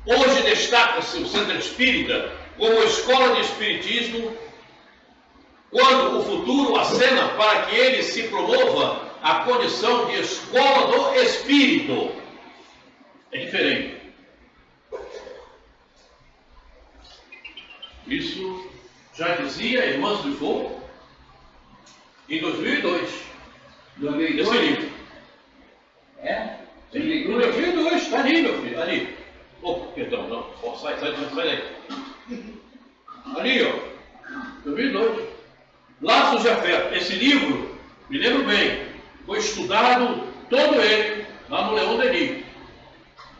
Speaker 1: Hoje destaca-se o Centro Espírita como escola de espiritismo, quando o futuro acena para que ele se promova a condição de escola do espírito. É diferente. Isso já dizia Irmãos do Fogo em 2002.
Speaker 5: 2002?
Speaker 1: Esse livro.
Speaker 5: É?
Speaker 1: Sim, 2002, está ali, meu filho, ali. Opa, perdão, não. Oh, sai daí. Ali, ó. 2002. Laços de Afeto. Esse livro, me lembro bem, foi estudado todo ele lá no Leão Denis.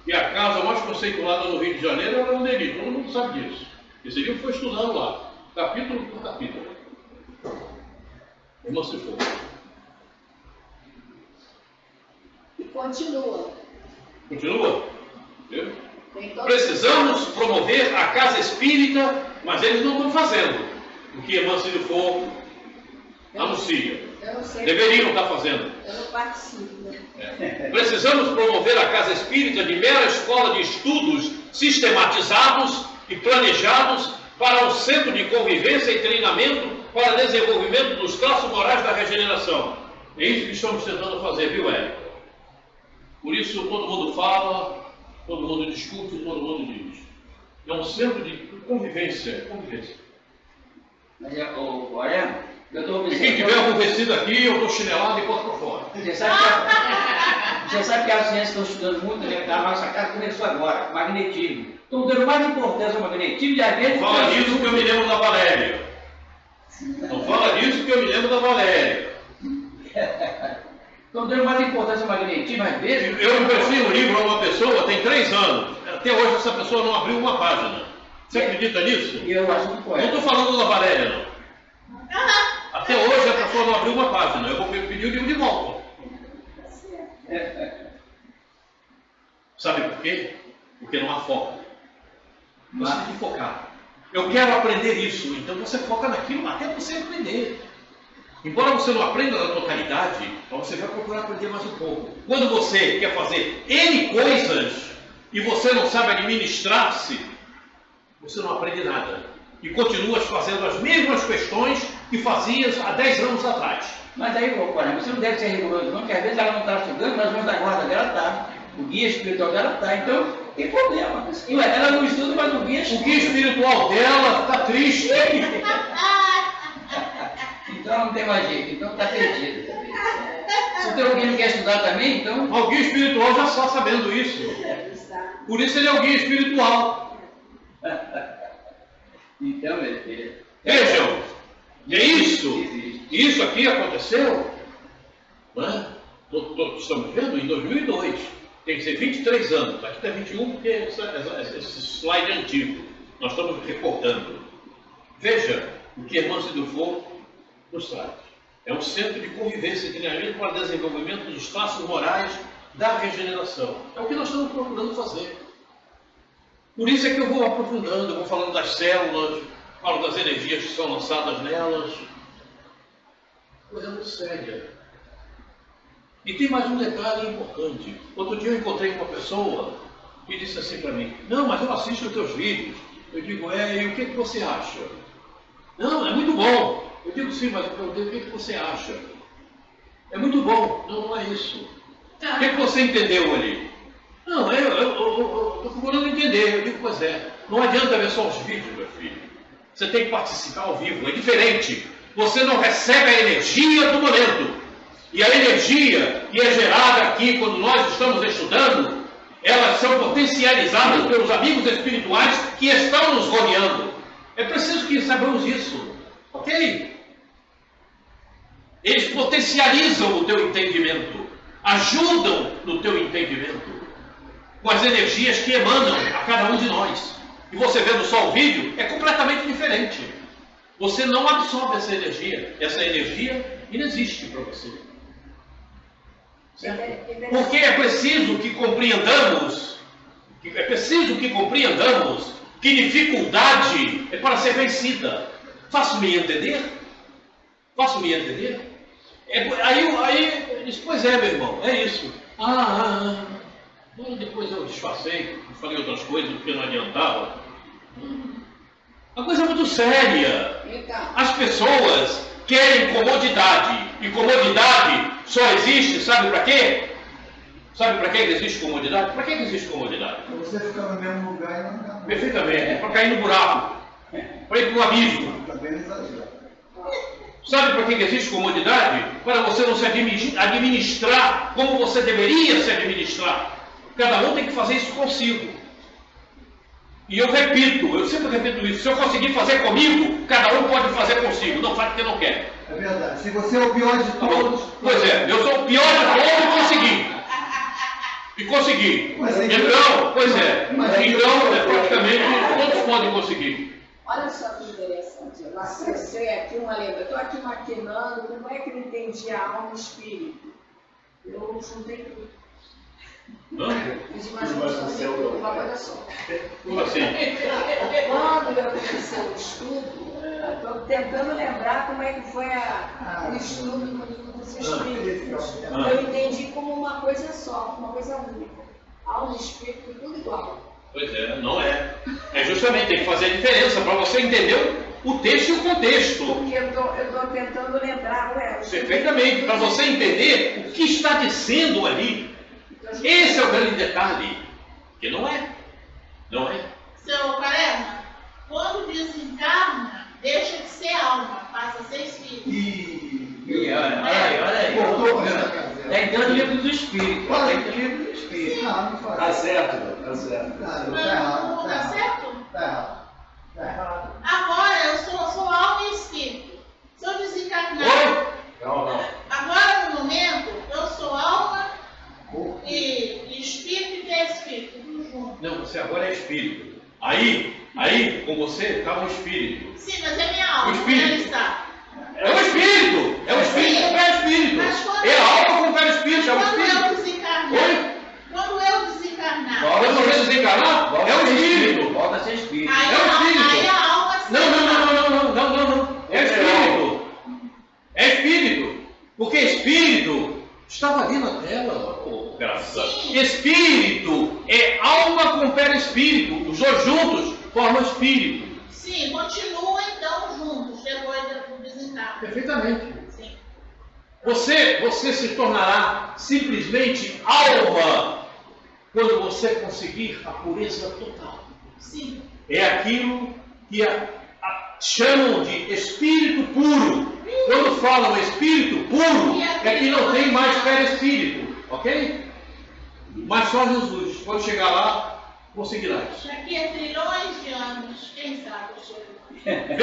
Speaker 1: E a casa mais conceituada no Rio de Janeiro é o Leão Denis, todo mundo sabe disso. Esse livro foi estudado lá, capítulo por capítulo. Irmão, se for.
Speaker 2: E continua.
Speaker 1: Continua? Viu?
Speaker 2: Tem todo-
Speaker 1: Precisamos promover a casa espírita, mas eles não estão fazendo o que Irmã Cílio Fogo anuncia.
Speaker 2: Eu não sei.
Speaker 1: Deveriam estar fazendo.
Speaker 2: Eu não participo, né?
Speaker 1: Precisamos promover a casa espírita de mera escola de estudos sistematizados e planejados para um centro de convivência e treinamento para desenvolvimento dos traços morais da regeneração. É isso que estamos tentando fazer, viu, Hélio? Por isso todo mundo fala, todo mundo discute, todo mundo diz. É um centro de convivência.
Speaker 5: Mas, olha, eu estou
Speaker 1: E quem tiver algum vestido aqui, eu estou chinelado e boto para fora.
Speaker 5: Você sabe que a ciência está estudando muito, né? A nossa casa começou agora, magnetismo. Estão dando mais importância ao magnetismo e às vezes...
Speaker 1: Não fala disso que eu me lembro da Valéria. Não fala disso que eu me lembro da Valéria.
Speaker 5: Estão dando mais importância ao magnetismo às vezes...
Speaker 1: Eu emprestei um livro a uma pessoa tem 3 anos. Até hoje essa pessoa não abriu uma página. Você acredita nisso?
Speaker 5: E eu acho que
Speaker 1: Não
Speaker 5: pode.
Speaker 1: estou falando da Valéria, não. Até hoje a pessoa não abriu uma página. Eu vou pedir o livro de volta. Sabe por quê? Porque não há foco. Você tem que focar. Eu quero aprender isso. Então você foca naquilo até você aprender. Embora você não aprenda na totalidade, mas você vai procurar aprender mais um pouco. Quando você quer fazer N coisas e você não sabe administrar-se, você não aprende nada. E continuas fazendo as mesmas questões que fazias há 10 anos atrás.
Speaker 5: Mas aí, você não deve ser rigoroso não, porque às vezes ela não está estudando, mas o anjo da guarda dela está. O guia espiritual dela está. Então, tem problema. Ela não estuda, mas o guia
Speaker 1: espiritual dela está triste.
Speaker 5: Então não tem mais jeito, então está perdido. Se o teu guia não quer estudar também, então...
Speaker 1: O guia espiritual já está sabendo isso. Por isso ele é o guia espiritual.
Speaker 5: Então, meu filho...
Speaker 1: Vejam, é isso. Isso aqui aconteceu, né? Estamos vendo, em 2002. Tem que ser 23 anos. Aqui está 21 porque esse slide é antigo. Nós estamos recordando. Veja o que a Irmã Cílio Fogo nos traz. É um centro de convivência e treinamento para desenvolvimento dos traços morais da regeneração. É o que nós estamos procurando fazer. Por isso é que eu vou aprofundando, eu vou falando das células, falo das energias que são lançadas nelas. Coisa muito séria. E tem mais um detalhe importante. Outro dia eu encontrei uma pessoa que disse assim para mim: não, mas eu assisto os teus vídeos. Eu digo: e o que você acha? Não, é muito bom. Eu digo: sim, mas eu perguntei: o que você acha? É muito bom. Não, não é isso. O que você entendeu ali? Não, eu estou procurando entender. Eu digo: pois é. Não adianta ver só os vídeos, meu filho. Você tem que participar ao vivo. É diferente. Você não recebe a energia do momento. E a energia que é gerada aqui quando nós estamos estudando, elas são potencializadas pelos amigos espirituais que estão nos rodeando. É preciso que saibamos isso, ok? Eles potencializam o teu entendimento, ajudam no teu entendimento, com as energias que emanam a cada um de nós. E você vendo só o vídeo, é completamente diferente. Você não absorve essa energia inexiste para você. Certo? Porque é preciso que compreendamos, que dificuldade é para ser vencida. Faço-me entender? Faço-me entender? Aí eu disse, pois é, meu irmão, é isso. Depois eu disfarcei, falei outras coisas, porque não adiantava. A coisa é muito séria. As pessoas querem comodidade. E comodidade só existe, sabe para quê? Sabe para que existe comodidade? Para que existe comodidade?
Speaker 3: Para você ficar no mesmo lugar e não ficar.
Speaker 1: Perfeitamente, é para cair no buraco, para ir para um abismo.
Speaker 3: Também não exagera.
Speaker 1: Sabe para que existe comodidade? Para você não se administrar como você deveria se administrar. Cada um tem que fazer isso consigo. E eu sempre repito isso. Se eu conseguir fazer comigo, cada um pode fazer consigo. Não faz porque não quer.
Speaker 3: É verdade. Se você é o pior de todos.
Speaker 1: Pois é, eu sou o pior de todos e consegui. Então, pois é. Então, praticamente, todos podem conseguir.
Speaker 2: Olha só que interessante. Eu acessei aqui uma lembra. Estou aqui maquinando como é que eu entendi a alma e o espírito. Eu juntei tudo. Fiz uma junção de tudo, uma coisa só.
Speaker 1: Como assim?
Speaker 2: Quando eu comecei o estudo, estou tentando lembrar como é que foi o estudo dos espíritos. Eu entendi como uma coisa só, uma coisa única. Alma e espírito, tudo igual.
Speaker 1: Pois é, não é. É justamente, tem que fazer a diferença para você entender o texto e o contexto.
Speaker 2: Porque eu estou tentando lembrar,
Speaker 1: perfeitamente, para você entender o que está dizendo ali. Esse é o grande detalhe. Que não é. Não é.
Speaker 4: Seu Quaresma, quando desencarna, deixa de ser alma, passa a ser espírito.
Speaker 5: Olha aí. Está entrando no livro do Espírito. Está entrando no livro do Espírito.
Speaker 3: Não faz.
Speaker 6: Tá certo, tá certo.
Speaker 3: Não,
Speaker 4: Tá certo?
Speaker 3: Tá errado.
Speaker 4: Agora eu sou alma e espírito. Se eu desencarnar,
Speaker 6: Não.
Speaker 4: agora no momento, eu sou alma e espírito e perispírito, tudo junto.
Speaker 1: Não, você agora é espírito. Aí com você está um espírito.
Speaker 4: Sim, mas é minha alma,
Speaker 1: O espírito.
Speaker 4: onde ela está?
Speaker 1: É o espírito! É o espírito com perispírito.
Speaker 4: Mas quando-
Speaker 1: É a alma com perispírito, é o
Speaker 4: Quando eu
Speaker 1: espírito.
Speaker 4: desencarnar,
Speaker 1: Oi?
Speaker 4: quando eu desencarnar,
Speaker 1: Quando você desencarnar, é o espírito.
Speaker 5: Volta a ser espírito.
Speaker 4: aí,
Speaker 1: É o espírito.
Speaker 4: aí a alma se
Speaker 1: Não. É espírito. É espírito. Porque espírito estava ali na tela. Graça.
Speaker 4: Sim.
Speaker 1: Espírito é alma com perispírito. Os dois juntos formam espírito.
Speaker 4: Sim, continuam então juntos, depois do desencarne.
Speaker 1: Perfeitamente.
Speaker 4: Sim.
Speaker 1: Você se tornará simplesmente alma quando você conseguir a pureza total.
Speaker 4: Sim.
Speaker 1: É aquilo que chamam de espírito puro. Quando falam espírito puro, é que não tem mais perispírito, ok? Mas só Jesus. Quando chegar lá, conseguirás.
Speaker 4: Daqui a trilhões de anos, quem sabe eu chego.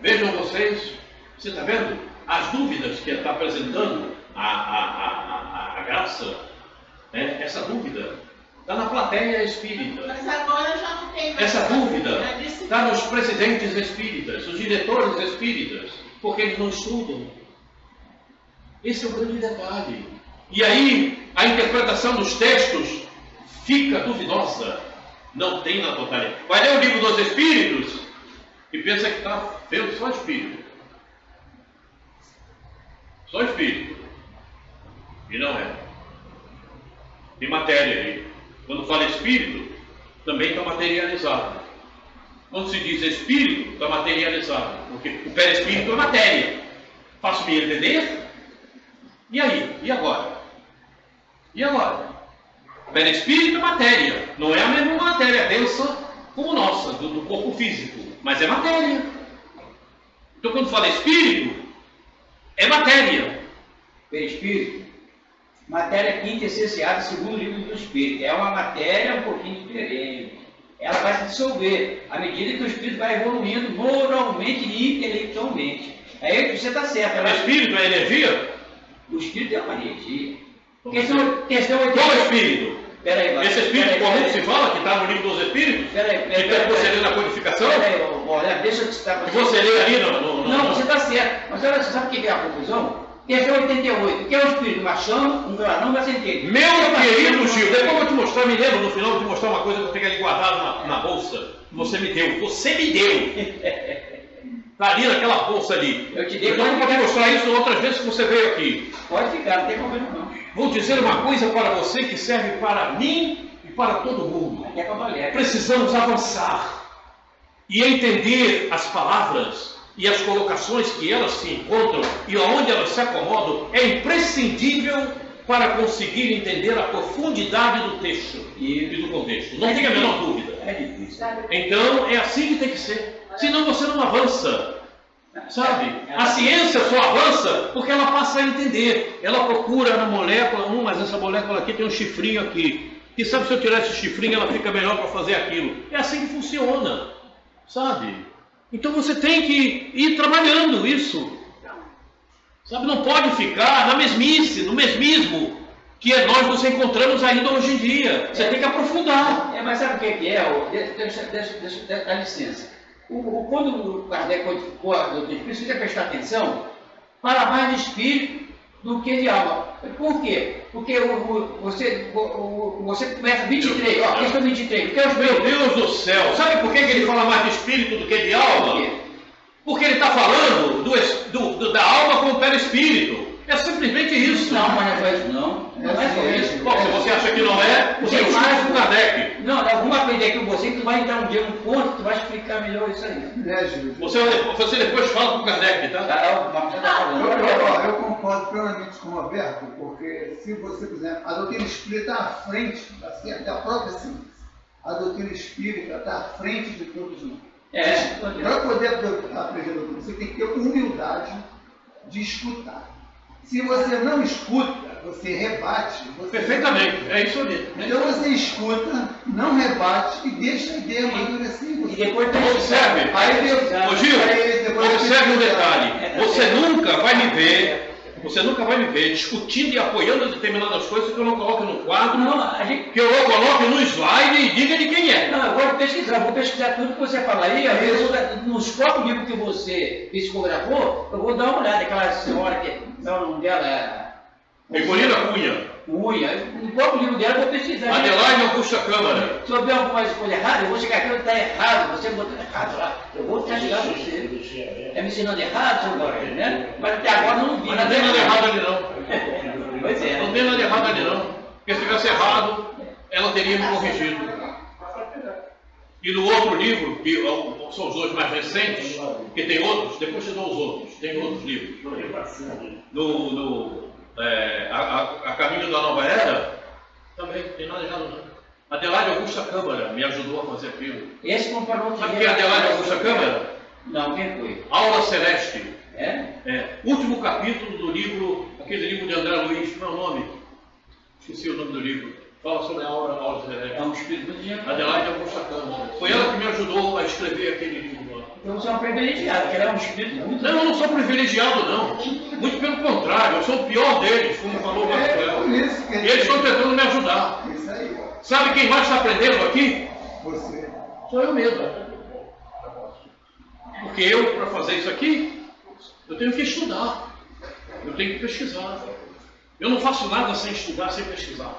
Speaker 1: Vejam vocês. Você está vendo? As dúvidas que está apresentando a graça, né? Essa dúvida está na plateia espírita.
Speaker 4: Mas agora já não tem mais.
Speaker 1: Essa dúvida
Speaker 4: Já disse
Speaker 1: está nos presidentes espíritas, os diretores espíritas, porque eles não estudam. Esse é o grande detalhe. E aí, a interpretação dos textos fica duvidosa. Não tem na totalidade. Vai ler o livro dos Espíritos e pensa que está vendo só Espírito. Só Espírito. E não é. Tem matéria aí. Quando fala Espírito, também está materializado. Quando se diz Espírito, está materializado. Porque o perispírito é matéria. Faço-me entender? E aí? E agora? E agora? Perispírito é matéria. Não é a mesma matéria densa como nossa, do corpo físico. Mas é matéria. Então quando fala espírito, é matéria.
Speaker 5: Perispírito. Matéria quinta essenciada segundo o livro do Espírito. É uma matéria um pouquinho diferente. ela vai se dissolver à medida que o espírito vai evoluindo moralmente e intelectualmente. Aí você está certo.
Speaker 1: O espírito é energia?
Speaker 5: O espírito é uma energia. Questão
Speaker 1: Qual é o espírito?
Speaker 5: Peraí,
Speaker 1: esse espírito comum que se fala, que está no livro dos espíritos? Que você lê na codificação?
Speaker 5: Peraí, deixa eu te citar.
Speaker 1: Que você lê ali no...
Speaker 5: Não, você está certo. Mas olha, você sabe o que é a confusão? Questão 88. O que é o espírito? Uma chama, um clarão, mas sem ter.
Speaker 1: Meu querido Gil, depois eu vou te mostrar, me lembro no final, vou te mostrar uma coisa que eu tenho ali guardado na bolsa. Você me deu. Você me deu. Está ali naquela bolsa ali.
Speaker 5: Eu te dei.
Speaker 1: Eu não vou te mostrar isso outras vezes que você veio aqui.
Speaker 5: Pode ficar, não tem problema não.
Speaker 1: Vou dizer uma coisa para você que serve para mim e para todo mundo.
Speaker 5: É para valer.
Speaker 1: Precisamos avançar e entender as palavras e as colocações que elas se encontram e aonde elas se acomodam. É imprescindível para conseguir entender a profundidade do texto e do contexto. Não tenha a menor dúvida.
Speaker 5: É difícil.
Speaker 1: Então, é assim que tem que ser. Senão você não avança. Sabe? A ciência só avança porque ela passa a entender. Ela procura na molécula, mas essa molécula aqui tem um chifrinho aqui. E sabe, se eu tirar esse chifrinho, ela fica melhor para fazer aquilo. É assim que funciona. Sabe? Então você tem que ir trabalhando isso. Sabe? Não pode ficar na mesmice, no mesmismo que nós nos encontramos ainda hoje em dia. Você tem que aprofundar.
Speaker 5: Mas sabe o que é? Dá licença. Quando o Kardec codificou a doutrina espírita, você tem que prestar atenção, fala mais de espírito do que de alma. Por quê? Porque você começa 23, ó, questão 23. Que é o
Speaker 1: Meu Deus do céu! Sabe por que ele fala mais de espírito do que de alma? Porque ele está falando da alma com o perispírito. É simplesmente isso.
Speaker 5: Não, mas não é isso não. Não é só isso.
Speaker 1: Bom, se você acha que não é, você
Speaker 5: Tem
Speaker 1: não
Speaker 5: mais
Speaker 1: sabe do Kardec.
Speaker 5: Não, vamos aprender aqui com você que tu vai entrar um dia num ponto que tu vai explicar melhor isso aí.
Speaker 3: Júlio?
Speaker 1: Você depois fala com o Kardec, tá?
Speaker 3: Eu concordo plenamente com o Roberto, porque se você, por exemplo, a doutrina espírita está à frente da própria ciência. A doutrina espírita está à frente de todos nós. Para poder aprender a doutrina, você tem que ter humildade de escutar. Se você não escuta, você rebate.
Speaker 1: Perfeitamente, é isso ali.
Speaker 3: Então você escuta, não rebate e deixa a ideia amadurecer.
Speaker 5: E depois tem
Speaker 1: observe. Ô Gil, observe um detalhe. Você nunca vai me ver discutindo e apoiando determinadas coisas que eu não coloco no quadro, que eu coloque no slide e diga de quem é.
Speaker 5: Não, eu vou pesquisar tudo que você fala aí. Às vezes, nos próprios livros que você psicografou, eu vou dar uma olhada. Aquela senhora que é o nome dela.
Speaker 1: Pecorina Cunha.
Speaker 5: No próprio livro dela eu vou pesquisar.
Speaker 1: Adelaide Augusta Câmara.
Speaker 5: Se eu ver alguma coisa errada, eu vou chegar aqui e está errado. Você botou errado lá. Eu vou castigar você. É me ensinando errado, seu Glória, né? Mas até agora não vi.
Speaker 1: Mas não tem nada errado ali não.
Speaker 5: Pois é.
Speaker 1: Não tem nada errado ali não. Porque se tivesse errado, ela teria me corrigido. E no outro livro, que são os dois mais recentes, que tem outros, depois te dou os outros, tem outros livros. A Caminho da Nova Era, também não tem nada errado não. Adelaide Augusta Câmara me ajudou a fazer aquilo.
Speaker 5: Esse comparou.
Speaker 1: Sabe quem é Adelaide Augusta Câmara?
Speaker 5: Não, quem foi?
Speaker 1: Aura Celeste.
Speaker 5: É?
Speaker 1: Último capítulo do livro, aquele livro de André Luiz, qual é o nome? Esqueci o nome do livro. Fala sobre a Aura Celeste.
Speaker 5: É um espírito de
Speaker 1: Adelaide Augusta Câmara. Foi ela que me ajudou a escrever aquele livro lá.
Speaker 5: Então você é um privilegiado, porque ela é um espírito muito...
Speaker 1: Não, eu não sou privilegiado, não. Muito pelo contrário, eu sou o pior deles, como falou o Marcelo. E eles estão tentando me ajudar.
Speaker 3: Isso aí.
Speaker 1: Sabe quem mais está aprendendo aqui?
Speaker 3: Você.
Speaker 1: Sou eu mesmo. Porque eu, para fazer isso aqui, eu tenho que estudar. Eu tenho que pesquisar. Eu não faço nada sem estudar, sem pesquisar.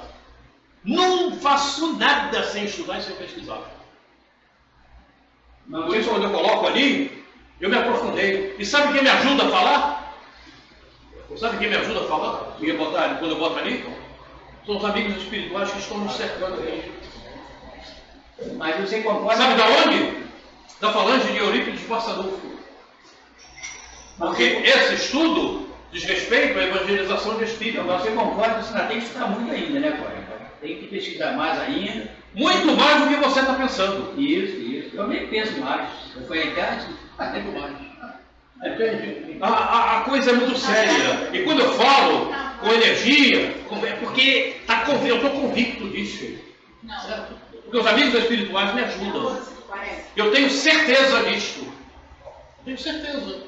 Speaker 1: Não faço nada sem estudar e sem pesquisar. Por isso, quando eu coloco ali, eu me aprofundei. E sabe quem me ajuda a falar? Sabe quem me ajuda a falar? Quando eu boto ali? São os amigos espirituais que estão nos cercando aqui.
Speaker 5: Mas você concorda...
Speaker 1: Sabe da onde? Da falange de Eurípides de Barçanufo. Porque esse estudo diz respeito à evangelização de espírito.
Speaker 5: Então, você concorda que você ainda tem que estudar muito ainda, né, Cláudio? Tem que pesquisar mais ainda.
Speaker 1: Muito mais do que você está pensando.
Speaker 5: Isso. Eu nem penso mais. Eu fui à idade,
Speaker 1: muito mais. Entende? A coisa é muito séria. E quando eu falo com energia, é porque eu estou convicto disso.
Speaker 4: Não.
Speaker 1: Certo? Porque os amigos espirituais me ajudam.
Speaker 2: 40.
Speaker 1: Eu tenho certeza disso. Tenho certeza.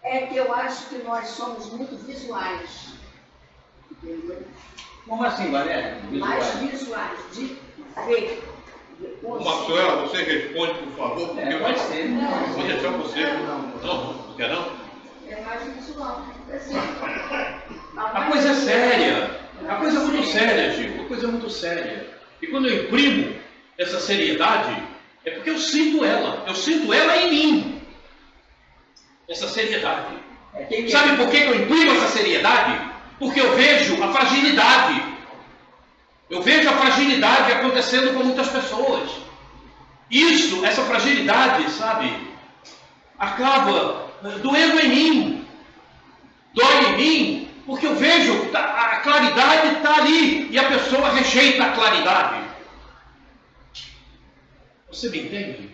Speaker 2: É que eu acho que nós somos muito visuais. Entendeu?
Speaker 5: Como assim, Valéria?
Speaker 2: Mais
Speaker 5: Visuais.
Speaker 2: visuais, de ver.
Speaker 1: Maxwell, você responde, por favor, porque eu
Speaker 5: Pode ser.
Speaker 1: vou deixar você. Não quer não?
Speaker 2: É mais visual. Assim,
Speaker 1: A coisa é séria. A coisa é muito séria, Chico. A coisa é muito séria. E quando eu imprimo essa seriedade, é porque eu sinto ela. Eu sinto ela em mim. Essa seriedade. Sabe por que eu imprimo essa seriedade? Porque eu vejo a fragilidade. Eu vejo a fragilidade acontecendo com muitas pessoas. Isso, essa fragilidade, sabe, acaba doendo em mim. Dói em mim, porque eu vejo a claridade está ali e a pessoa rejeita a claridade. Você me entende?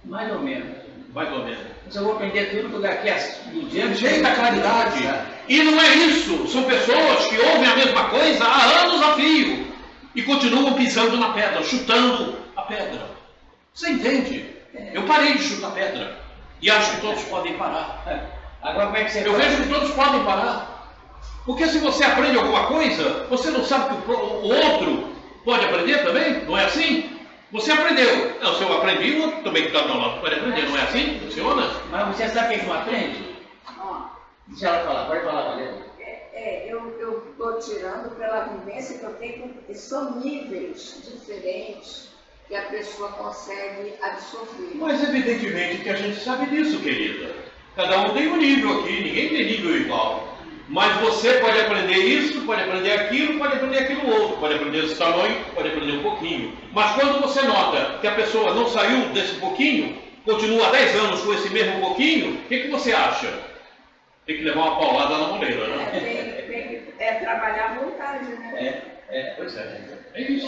Speaker 5: Mais ou menos.
Speaker 1: Mais ou menos.
Speaker 5: Mas eu vou aprender tudo daqui a 200 anos.
Speaker 1: Rejeita a claridade. E não é isso. São pessoas que ouvem a mesma coisa há anos a fio e continuam pisando na pedra, chutando a pedra. Você entende? Eu parei de chutar pedra e acho que todos podem parar.
Speaker 5: Agora como é que você
Speaker 1: Eu
Speaker 5: faz?
Speaker 1: vejo que todos podem parar. Porque se você aprende alguma coisa, você não sabe que o outro pode aprender também? Não é assim? Você aprendeu. Não, se eu aprendi, o outro também que está do meu lado pode aprender. Não é assim? Funciona?
Speaker 5: Mas você sabe o que não aprende?
Speaker 2: ó,
Speaker 5: Deixa ela falar, pode falar, Valéria.
Speaker 2: eu estou tirando pela vivência que eu tenho, que são níveis diferentes que a pessoa consegue absorver.
Speaker 1: Mas evidentemente que a gente sabe disso, querida. Cada um tem um nível aqui, ninguém tem nível igual. Mas você pode aprender isso, pode aprender aquilo outro, pode aprender esse tamanho, pode aprender um pouquinho. Mas quando você nota que a pessoa não saiu desse pouquinho, continua há 10 anos com esse mesmo pouquinho, o que você acha? Tem que levar uma paulada na moleira, né?
Speaker 2: Tem que trabalhar à vontade, né?
Speaker 1: Pois é. É isso.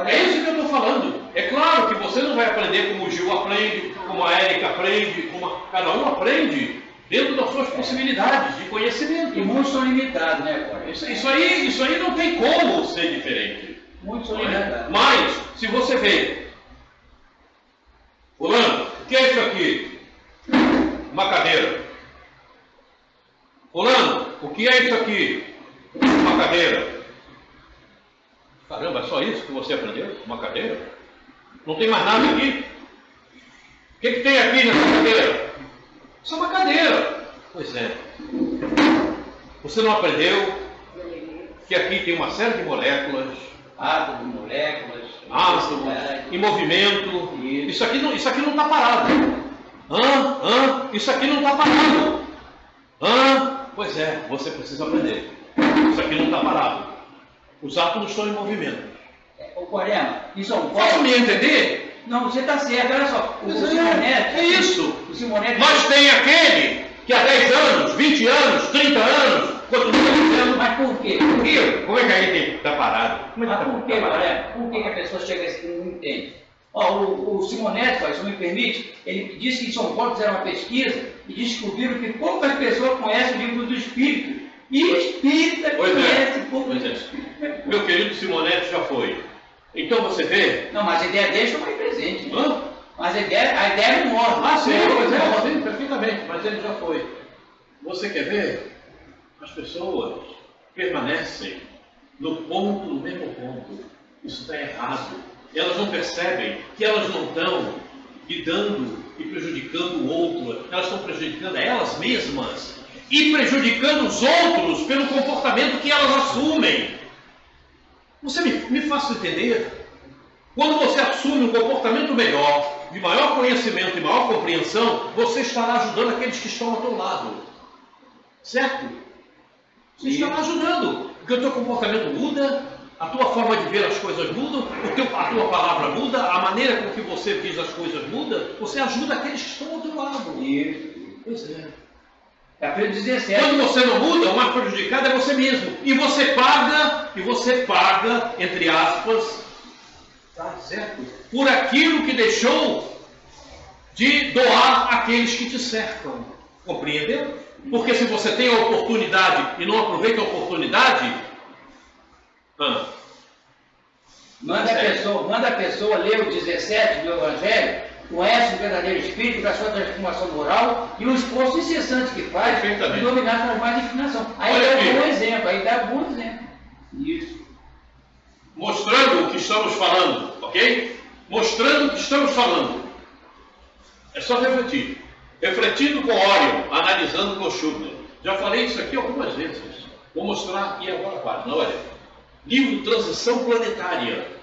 Speaker 1: É isso que eu estou falando. É claro que você não vai aprender como o Gil aprende, como a Érica aprende, cada um aprende dentro das suas possibilidades de conhecimento.
Speaker 5: E muitos são limitados, né, Cora?
Speaker 1: Isso aí não tem como ser diferente.
Speaker 5: Muitos são limitados.
Speaker 1: Mas, se você vê, fulano, o que é isso aqui? Uma cadeira. Fulano, o que é isso aqui? Uma cadeira. Caramba, é só isso que você aprendeu? Uma cadeira? Não tem mais nada aqui? O que tem aqui nessa cadeira? Isso é uma cadeira. Pois é. Você não aprendeu que aqui tem uma série de moléculas,
Speaker 5: Átomos, moléculas,
Speaker 1: em movimento. Isso aqui não está parado. Isso aqui não está parado. Pois é, você precisa aprender. Isso aqui não está parado. Os átomos estão em movimento.
Speaker 5: Ô, Corema, isso é um
Speaker 1: Posso me entender?
Speaker 5: Não, você está certo, olha só. O
Speaker 1: Mas
Speaker 5: Simonetti.
Speaker 1: é isso.
Speaker 5: O Simonetti.
Speaker 1: Mas tem aquele que há 10 anos, 20 anos, 30 anos, continua dizendo.
Speaker 5: Mas por quê?
Speaker 1: Por quê? Como é que aí tem que estar parado? Como é que
Speaker 5: Mas por quê,
Speaker 1: tá parado?
Speaker 5: Corema? Por que a pessoa chega a esse não entende? Ó, o Simonetti, se me permite, ele disse que em São Paulo fizeram uma pesquisa e descobriram que poucas pessoas conhecem o livro do Espírito. E espírita
Speaker 1: Pois
Speaker 5: conhece
Speaker 1: é.
Speaker 5: pouco
Speaker 1: Pois
Speaker 5: do
Speaker 1: é.
Speaker 5: Espírito.
Speaker 1: Meu querido Simonetti já foi. Então você vê.
Speaker 5: Não, mas a ideia dele foi mais presente. Né?
Speaker 1: Hã?
Speaker 5: Mas a ideia não morre.
Speaker 1: Ah, sim, perfeitamente, mas ele já foi. Você quer ver? As pessoas permanecem no mesmo ponto. Isso está errado. Elas não percebem que elas não estão lidando e prejudicando o outro, elas estão prejudicando elas mesmas e prejudicando os outros pelo comportamento que elas assumem. Você me faça entender? Quando você assume um comportamento melhor, de maior conhecimento e maior compreensão, você estará ajudando aqueles que estão ao teu lado. Certo? Você estará ajudando. Porque o teu comportamento muda, a tua forma de ver as coisas muda, a tua palavra muda, a maneira com que você diz as coisas muda, você ajuda aqueles que estão ao teu lado.
Speaker 5: Isso.
Speaker 1: Pois é.
Speaker 5: Capítulo 17.
Speaker 1: Quando você não muda, o mais prejudicado é você mesmo. E você paga, entre aspas, tá certo? Por aquilo que deixou de doar àqueles que te cercam. Compreendeu? Porque se você tem a oportunidade e não aproveita a oportunidade,
Speaker 5: Manda a pessoa ler o 17 do Evangelho, conhece o verdadeiro Espírito, da sua transformação moral e o esforço incessante que faz de dominar suas más inclinações. Aí dá um bom exemplo, aí dá bom exemplo. Isso.
Speaker 1: Mostrando o que estamos falando, ok? Mostrando o que estamos falando. É só refletir. Refletindo com Orion, analisando com Schubert. Já falei isso aqui algumas vezes. Vou mostrar aqui agora a página. Olha. Livro Transição Planetária.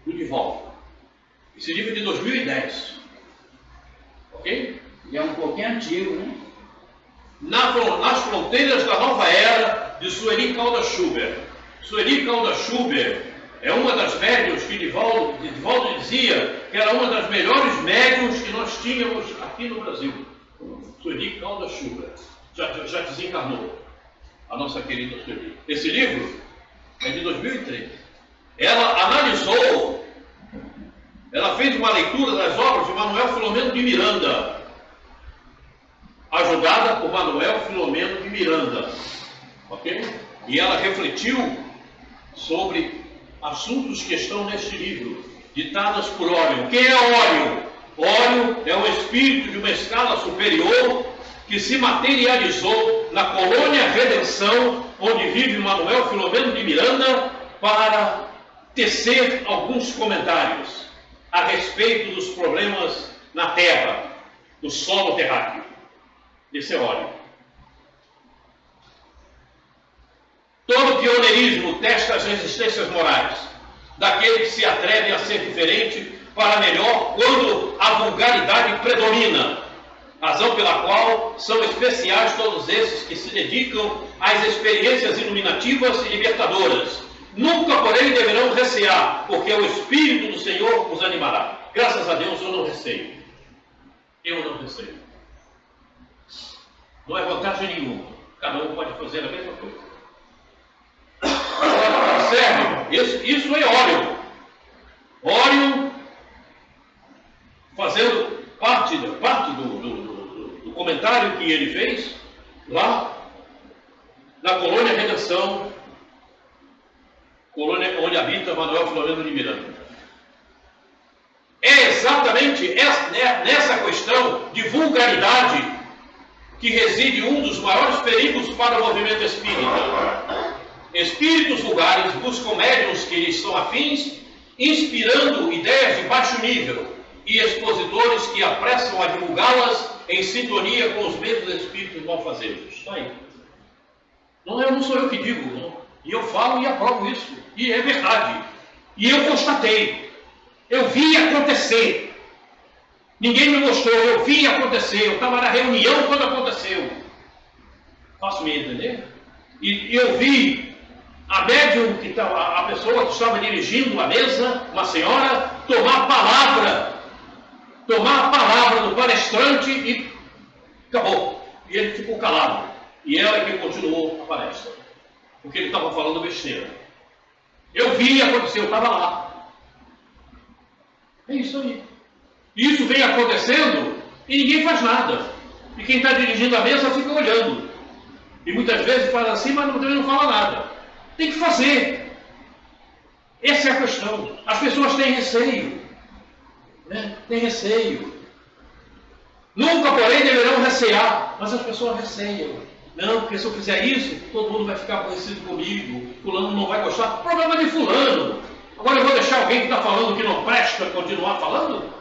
Speaker 1: Do Divaldo. Esse livro é de 2010. Ok?
Speaker 5: E é um pouquinho antigo, né?
Speaker 1: Nas Fronteiras da Nova Era, de Sueli Caldas Schubert. Sueli Caldas Schubert é uma das médiuns que Divaldo dizia que era uma das melhores médiuns que nós tínhamos aqui no Brasil. Sueli Caldas Schubert. Já desencarnou a nossa querida Sueli. Esse livro é de 2003. Ela analisou, ela fez uma leitura das obras de Manuel Filomeno de Miranda, ajudada por Manuel Filomeno de Miranda, ok? E ela refletiu sobre assuntos que estão neste livro, ditadas por Orion. Quem é Orion? Orion é um espírito de uma escala superior que se materializou na colônia Redenção, onde vive Manuel Filomeno de Miranda, para tecer alguns comentários a respeito dos problemas na Terra, do solo terráqueo. Esse é Orion. Todo pioneirismo testa as resistências morais daquele que se atreve a ser diferente para melhor quando a vulgaridade predomina, razão pela qual são especiais todos esses que se dedicam às experiências iluminativas e libertadoras. Nunca, porém, deverão recear, porque o Espírito do Senhor os animará. Graças a Deus eu não receio. Eu não receio. Não é vantagem nenhuma. Cada um pode fazer a mesma coisa. Agora, observe, isso é Orion. Orion fazendo parte do comentário que ele fez lá na colônia Redenção, colônia onde habita Manuel Filomeno de Miranda. É exatamente nessa questão de vulgaridade que reside um dos maiores perigos para o movimento espírita. Espíritos vulgares buscam médiuns que lhes são afins, inspirando ideias de baixo nível e expositores que apressam a divulgá-las em sintonia com os mesmos espíritos malfazejos. Está aí. Não sou eu que digo, não. E eu falo e aprovo isso. E é verdade. E eu constatei. Eu vi acontecer. Ninguém me mostrou, eu vi acontecer. Eu estava na reunião quando aconteceu. Faço me entender? E eu vi a médium, a pessoa que estava dirigindo a mesa, uma senhora, tomar a palavra do palestrante e acabou. E ele ficou calado. E ela que continuou a palestra. Porque ele estava falando besteira. Eu vi acontecer, eu estava lá. É isso aí. Isso vem acontecendo e ninguém faz nada. E quem está dirigindo a mesa fica olhando. E muitas vezes fala assim, mas também não fala nada. Tem que fazer. Essa é a questão. As pessoas têm receio. Né? Tem receio. Nunca, porém, deverão recear. Mas as pessoas receiam. Não, porque se eu fizer isso, todo mundo vai ficar aborrecido comigo. Fulano não vai gostar. Problema de fulano. Agora eu vou deixar alguém que está falando que não presta continuar falando?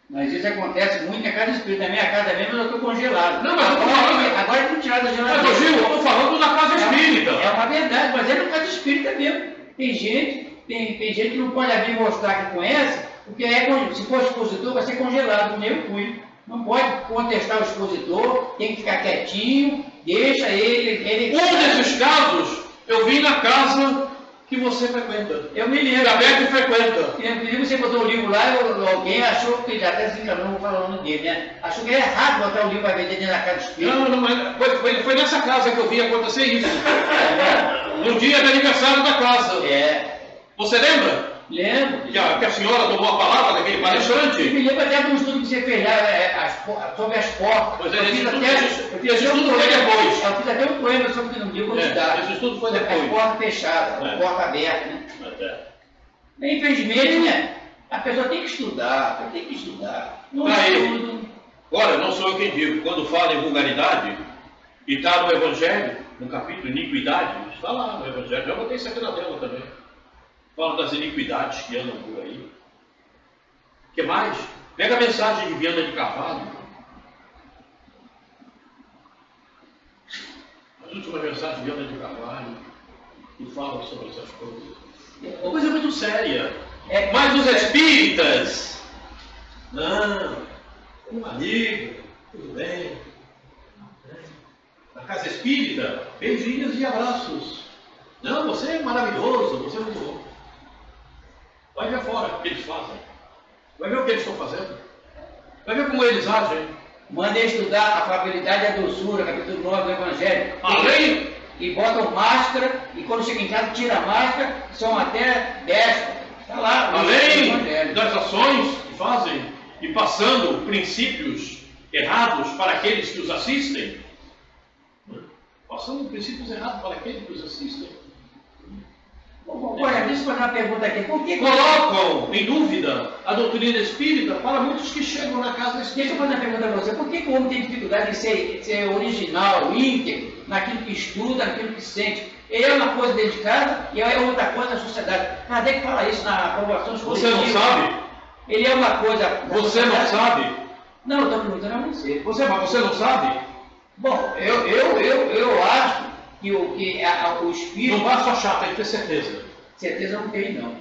Speaker 5: Mas isso acontece muito em casa espírita. Na minha casa mesmo eu estou congelado.
Speaker 1: Não, mas
Speaker 5: agora eu estou tirado da geladeira.
Speaker 1: Mas, Gil, eu estou falando da casa espírita.
Speaker 5: É uma verdade, mas é na casa espírita mesmo. Tem gente que não pode abrir e mostrar que conhece, porque se for expositor vai ser congelado, como eu fui. Não pode contestar o expositor, tem que ficar quietinho, deixa ele...
Speaker 1: Um desses casos, eu vim na casa que você frequenta.
Speaker 5: Eu me lembro.
Speaker 1: Gabeto frequenta.
Speaker 5: E você botou o livro lá, alguém achou que já até se enganou, não vou falar o nome dele, né? Achou que era errado botar o livro para vender dentro da casa espírita.
Speaker 1: Não, mas foi nessa casa que eu vi acontecer isso. No dia do aniversário da casa. Você lembra?
Speaker 5: Lembro.
Speaker 1: Que a senhora tomou a palavra daquele palestrante?
Speaker 5: Eu me lembro até de um estudo que você fez lá sobre as portas.
Speaker 1: Pois é, esse estudo foi depois.
Speaker 5: Eu fiz até um poema sobre o dia quantidade.
Speaker 1: Esse estudo foi depois.
Speaker 5: A porta fechada, a porta aberta, né?
Speaker 1: Até.
Speaker 5: Infelizmente, né? A pessoa tem que estudar, tem que estudar. Não
Speaker 1: Aí, olha, não sou eu quem digo. Quando fala em vulgaridade, e está no Evangelho, no capítulo Iniquidade, está lá no Evangelho. Eu botei isso aqui na tela também. Fala das iniquidades que andam por aí. O que mais? Pega a mensagem de Viana de Carvalho. As últimas mensagens de Viana de Carvalho, que falam sobre essas coisas. É uma coisa muito séria. Mas os espíritas, não, um amigo, tudo bem. Na casa espírita, beijinhos e abraços. Não, você é maravilhoso, você é muito bom. Vai ver fora o que eles fazem. Vai ver o que eles estão fazendo. Vai ver como eles agem.
Speaker 5: Mandei estudar a afabilidade e a doçura, capítulo 9 do Evangelho.
Speaker 1: Além,
Speaker 5: E botam máscara, e quando chega em casa, tira a máscara, são até déspotas. Está lá.
Speaker 1: além das ações que fazem e passando princípios errados para aqueles que os assistem, passando princípios errados para aqueles que os assistem,
Speaker 5: Olha, deixa eu fazer uma pergunta aqui. Por que
Speaker 1: colocam em dúvida a doutrina espírita para muitos que chegam na casa
Speaker 5: Deixa eu
Speaker 1: espírita.
Speaker 5: fazer uma pergunta para você. Por que o homem tem dificuldade de ser original, íntegro, naquilo que estuda, naquilo que sente? Ele é uma coisa dentro de casa e é outra coisa na sociedade. Kardec fala isso na aprovação
Speaker 1: Você não sabe?
Speaker 5: Ele é uma coisa...
Speaker 1: Você não sabe?
Speaker 5: Não, eu estou perguntando a você.
Speaker 1: Mas você não sabe?
Speaker 5: Bom, eu acho que o espírito...
Speaker 1: Não basta achar, tem que ter certeza.
Speaker 5: Certeza não tem, não.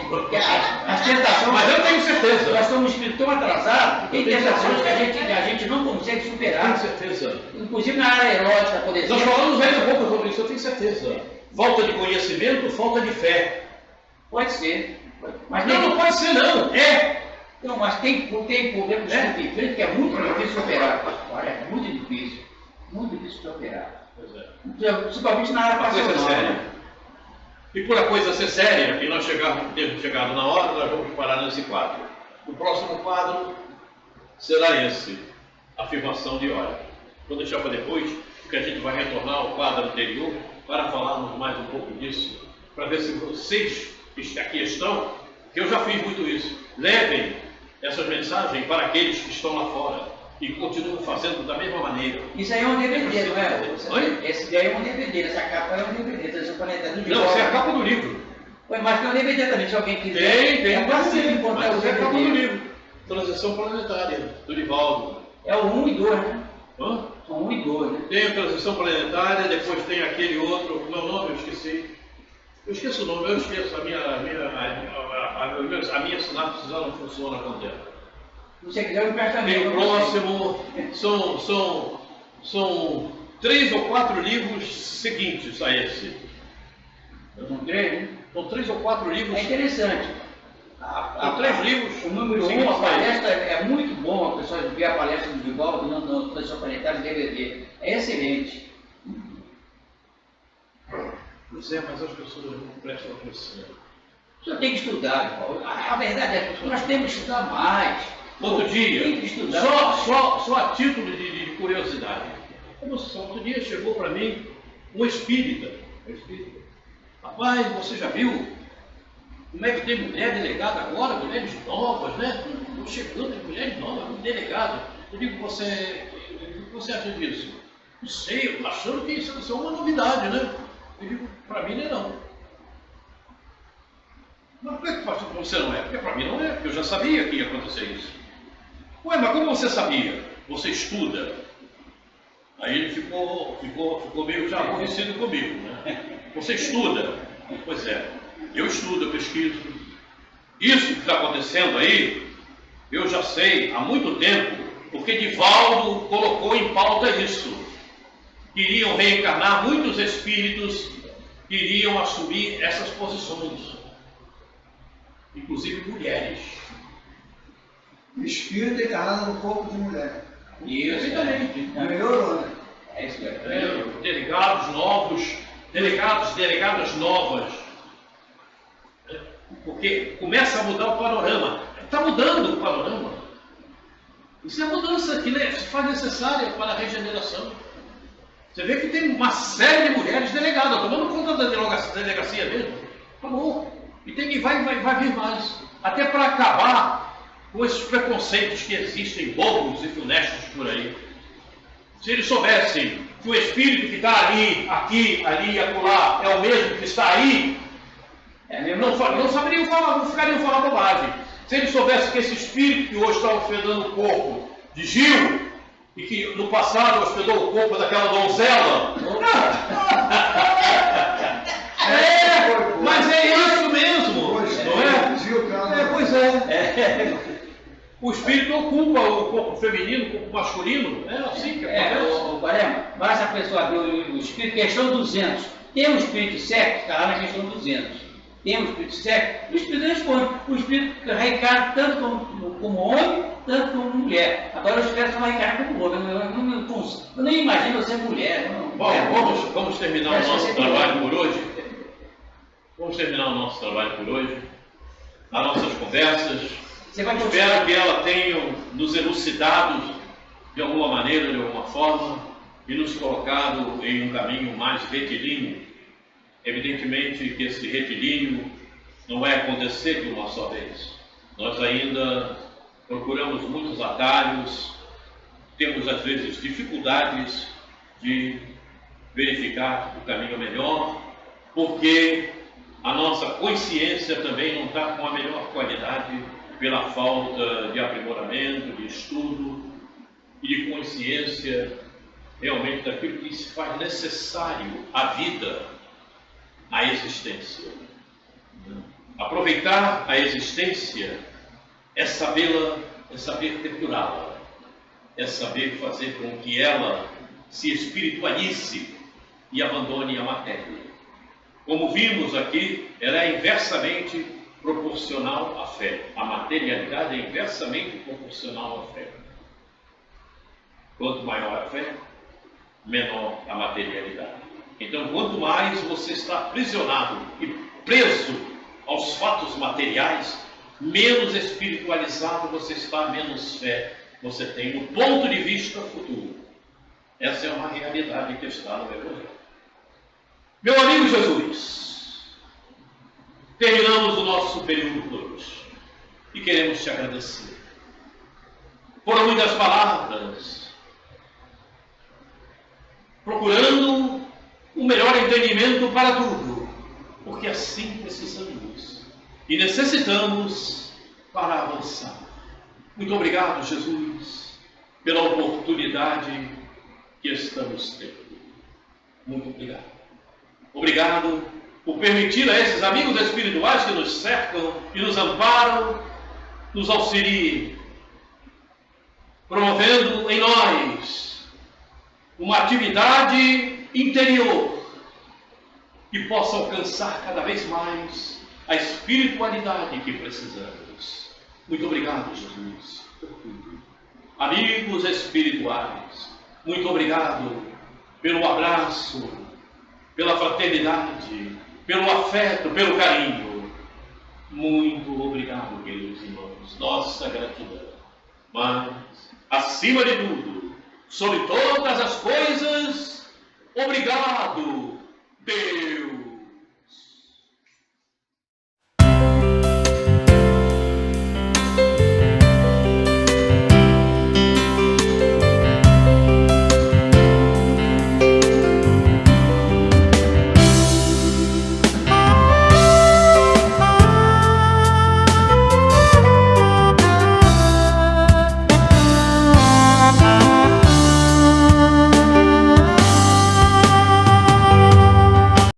Speaker 5: Porque as tentações...
Speaker 1: Mas eu tenho certeza.
Speaker 5: Nós somos espíritos tão atrasados que tem tentações que a gente não consegue
Speaker 1: Tenho
Speaker 5: superar.
Speaker 1: certeza.
Speaker 5: Inclusive na área erótica, por exemplo.
Speaker 1: Nós falamos ainda um pouco sobre isso, eu tenho certeza. Falta de conhecimento, falta de fé.
Speaker 5: Pode ser. Mas
Speaker 1: Não pode ser não.
Speaker 5: Não, mas tem problemas diferentes que é muito difícil superar. Olha, é muito difícil. Muito difícil de superar.
Speaker 1: Pois é.
Speaker 5: Principalmente na área
Speaker 1: A coisa é
Speaker 5: passional.
Speaker 1: séria. E por a coisa ser séria, e nós termos chegado na hora, nós vamos parar nesse quadro. O próximo quadro será esse, afirmação de hora. Vou deixar para depois, porque a gente vai retornar ao quadro anterior para falarmos mais um pouco disso, para ver se vocês que aqui estão, que eu já fiz muito isso, levem essas mensagens para aqueles que estão lá fora e continuam fazendo da mesma maneira.
Speaker 5: Isso aí é um DVD, não é?
Speaker 1: Oi?
Speaker 5: Esse daí é um DVD, essa capa é um DVD.
Speaker 1: Não, isso é a capa do livro.
Speaker 5: Ué, mas tem um DVD também, se alguém quiser.
Speaker 1: Tem.
Speaker 5: É fácil encontrar o
Speaker 1: Mas é a capa do
Speaker 5: DVD.
Speaker 1: livro. Transição Planetária, do Divaldo.
Speaker 5: É o 1 e 2, né?
Speaker 1: Hã?
Speaker 5: São 1 e 2, né?
Speaker 1: Tem a Transição Planetária, depois tem aquele outro, o meu nome eu esqueci. Eu esqueço o nome, eu esqueço, a minha sinapse já não funciona com o tempo.
Speaker 5: Se você quiser, eu empresto
Speaker 1: Tem
Speaker 5: também.
Speaker 1: o próximo, são 3 ou 4 livros seguintes a esse.
Speaker 5: São 3, né?
Speaker 1: São 3 ou 4 livros.
Speaker 5: É interessante.
Speaker 1: São 3 livros.
Speaker 5: O número 1,
Speaker 1: seguintes
Speaker 5: a
Speaker 1: a esse.
Speaker 5: palestra é muito bom, a pessoa ver a palestra do Divaldo no Transição Planetária DVD. É excelente.
Speaker 1: Pois é, mas as pessoas não prestam atenção.
Speaker 5: O senhor tem que estudar, Paulo. A verdade é que nós temos que estudar mais.
Speaker 1: Outro dia,
Speaker 5: Tem que estudar.
Speaker 1: só a título de curiosidade. Outro dia chegou para mim um espírita. Rapaz, você já viu como é que tem mulher delegada agora, mulheres novas, né? Estão chegando mulheres novas, delegadas. Eu digo, o que você acha disso? Não sei, eu estou achando que isso é uma novidade, né? Eu digo, para mim não é não. Mas por que você não é? Porque para mim não é, porque eu já sabia que ia acontecer isso. Ué, mas como você sabia? Você estuda. Aí ele ficou meio já aborrecido comigo, né? Você estuda? Pois é, eu estudo, eu pesquiso. Isso que está acontecendo aí, eu já sei há muito tempo, porque Divaldo colocou em pauta isso. Iriam reencarnar muitos espíritos que iriam assumir essas posições. Inclusive mulheres.
Speaker 3: Espírito encarnado no corpo de mulher.
Speaker 5: Isso,
Speaker 1: Exatamente.
Speaker 3: Melhorou, né?
Speaker 5: é isso que é.
Speaker 1: Delegados novos, delegadas novas. Porque começa a mudar o panorama. Está mudando o panorama. Isso é mudança que se faz necessária para a regeneração. Você vê que tem uma série de mulheres delegadas, tomando conta da delegacia mesmo. Acabou. E vai vir mais. Até para acabar com esses preconceitos que existem, bobos e funestos por aí. Se eles soubessem que o espírito que está ali, aqui, ali e acolá é o mesmo que está aí, não saberiam falar, não ficariam falando bobagem. Se eles soubessem que esse espírito que hoje está hospedando o corpo de Gil, e que no passado hospedou o corpo daquela donzela, mas é isso mesmo, não é? Pois é. O espírito ocupa o corpo feminino, o corpo masculino, é assim que acontece.
Speaker 5: Basta a pessoa abrir o espírito, questão 200. Tem um espírito certo, está lá na questão 200. Tem um espírito certo, o espírito responde. O espírito reencarna tanto como homem, tanto como mulher. Agora os espíritos não reencarnam como homem. Eu nem imagino ser mulher.
Speaker 1: Bom, vamos terminar o nosso trabalho por hoje. Vamos terminar o nosso trabalho por hoje. As nossas conversas. Espero que ela tenha nos elucidado de alguma maneira, de alguma forma, e nos colocado em um caminho mais retilíneo. Evidentemente que esse retilíneo não vai acontecer de uma só vez. Nós ainda procuramos muitos atalhos, temos às vezes dificuldades de verificar o caminho melhor, porque a nossa consciência também não está com a melhor qualidade pela falta de aprimoramento, de estudo e de consciência realmente daquilo que se faz necessário à vida, à existência. Aproveitar a existência é saber depurá-la, é saber fazer com que ela se espiritualize e abandone a matéria. Como vimos aqui, ela é inversamente proporcional à fé. A materialidade é inversamente proporcional à fé. Quanto maior a fé, menor a materialidade. Então, quanto mais você está aprisionado e preso aos fatos materiais, menos espiritualizado você está, menos fé você tem no ponto de vista futuro. Essa é uma realidade que está no Evangelho. Meu amigo Jesus, terminamos o nosso período por hoje e queremos te agradecer. Foram muitas palavras, procurando o melhor entendimento para tudo, porque assim precisamos e necessitamos para avançar. Muito obrigado, Jesus, pela oportunidade que estamos tendo. Muito obrigado. Obrigado por permitir a esses amigos espirituais que nos cercam e nos amparam, nos auxiliem, promovendo em nós uma atividade interior que possa alcançar cada vez mais a espiritualidade que precisamos. Muito obrigado, Jesus, por tudo. Amigos espirituais, muito obrigado pelo abraço, pela fraternidade, pelo afeto, pelo carinho. Muito obrigado, queridos irmãos, nossa gratidão. Mas, acima de tudo, sobre todas as coisas, obrigado, Deus.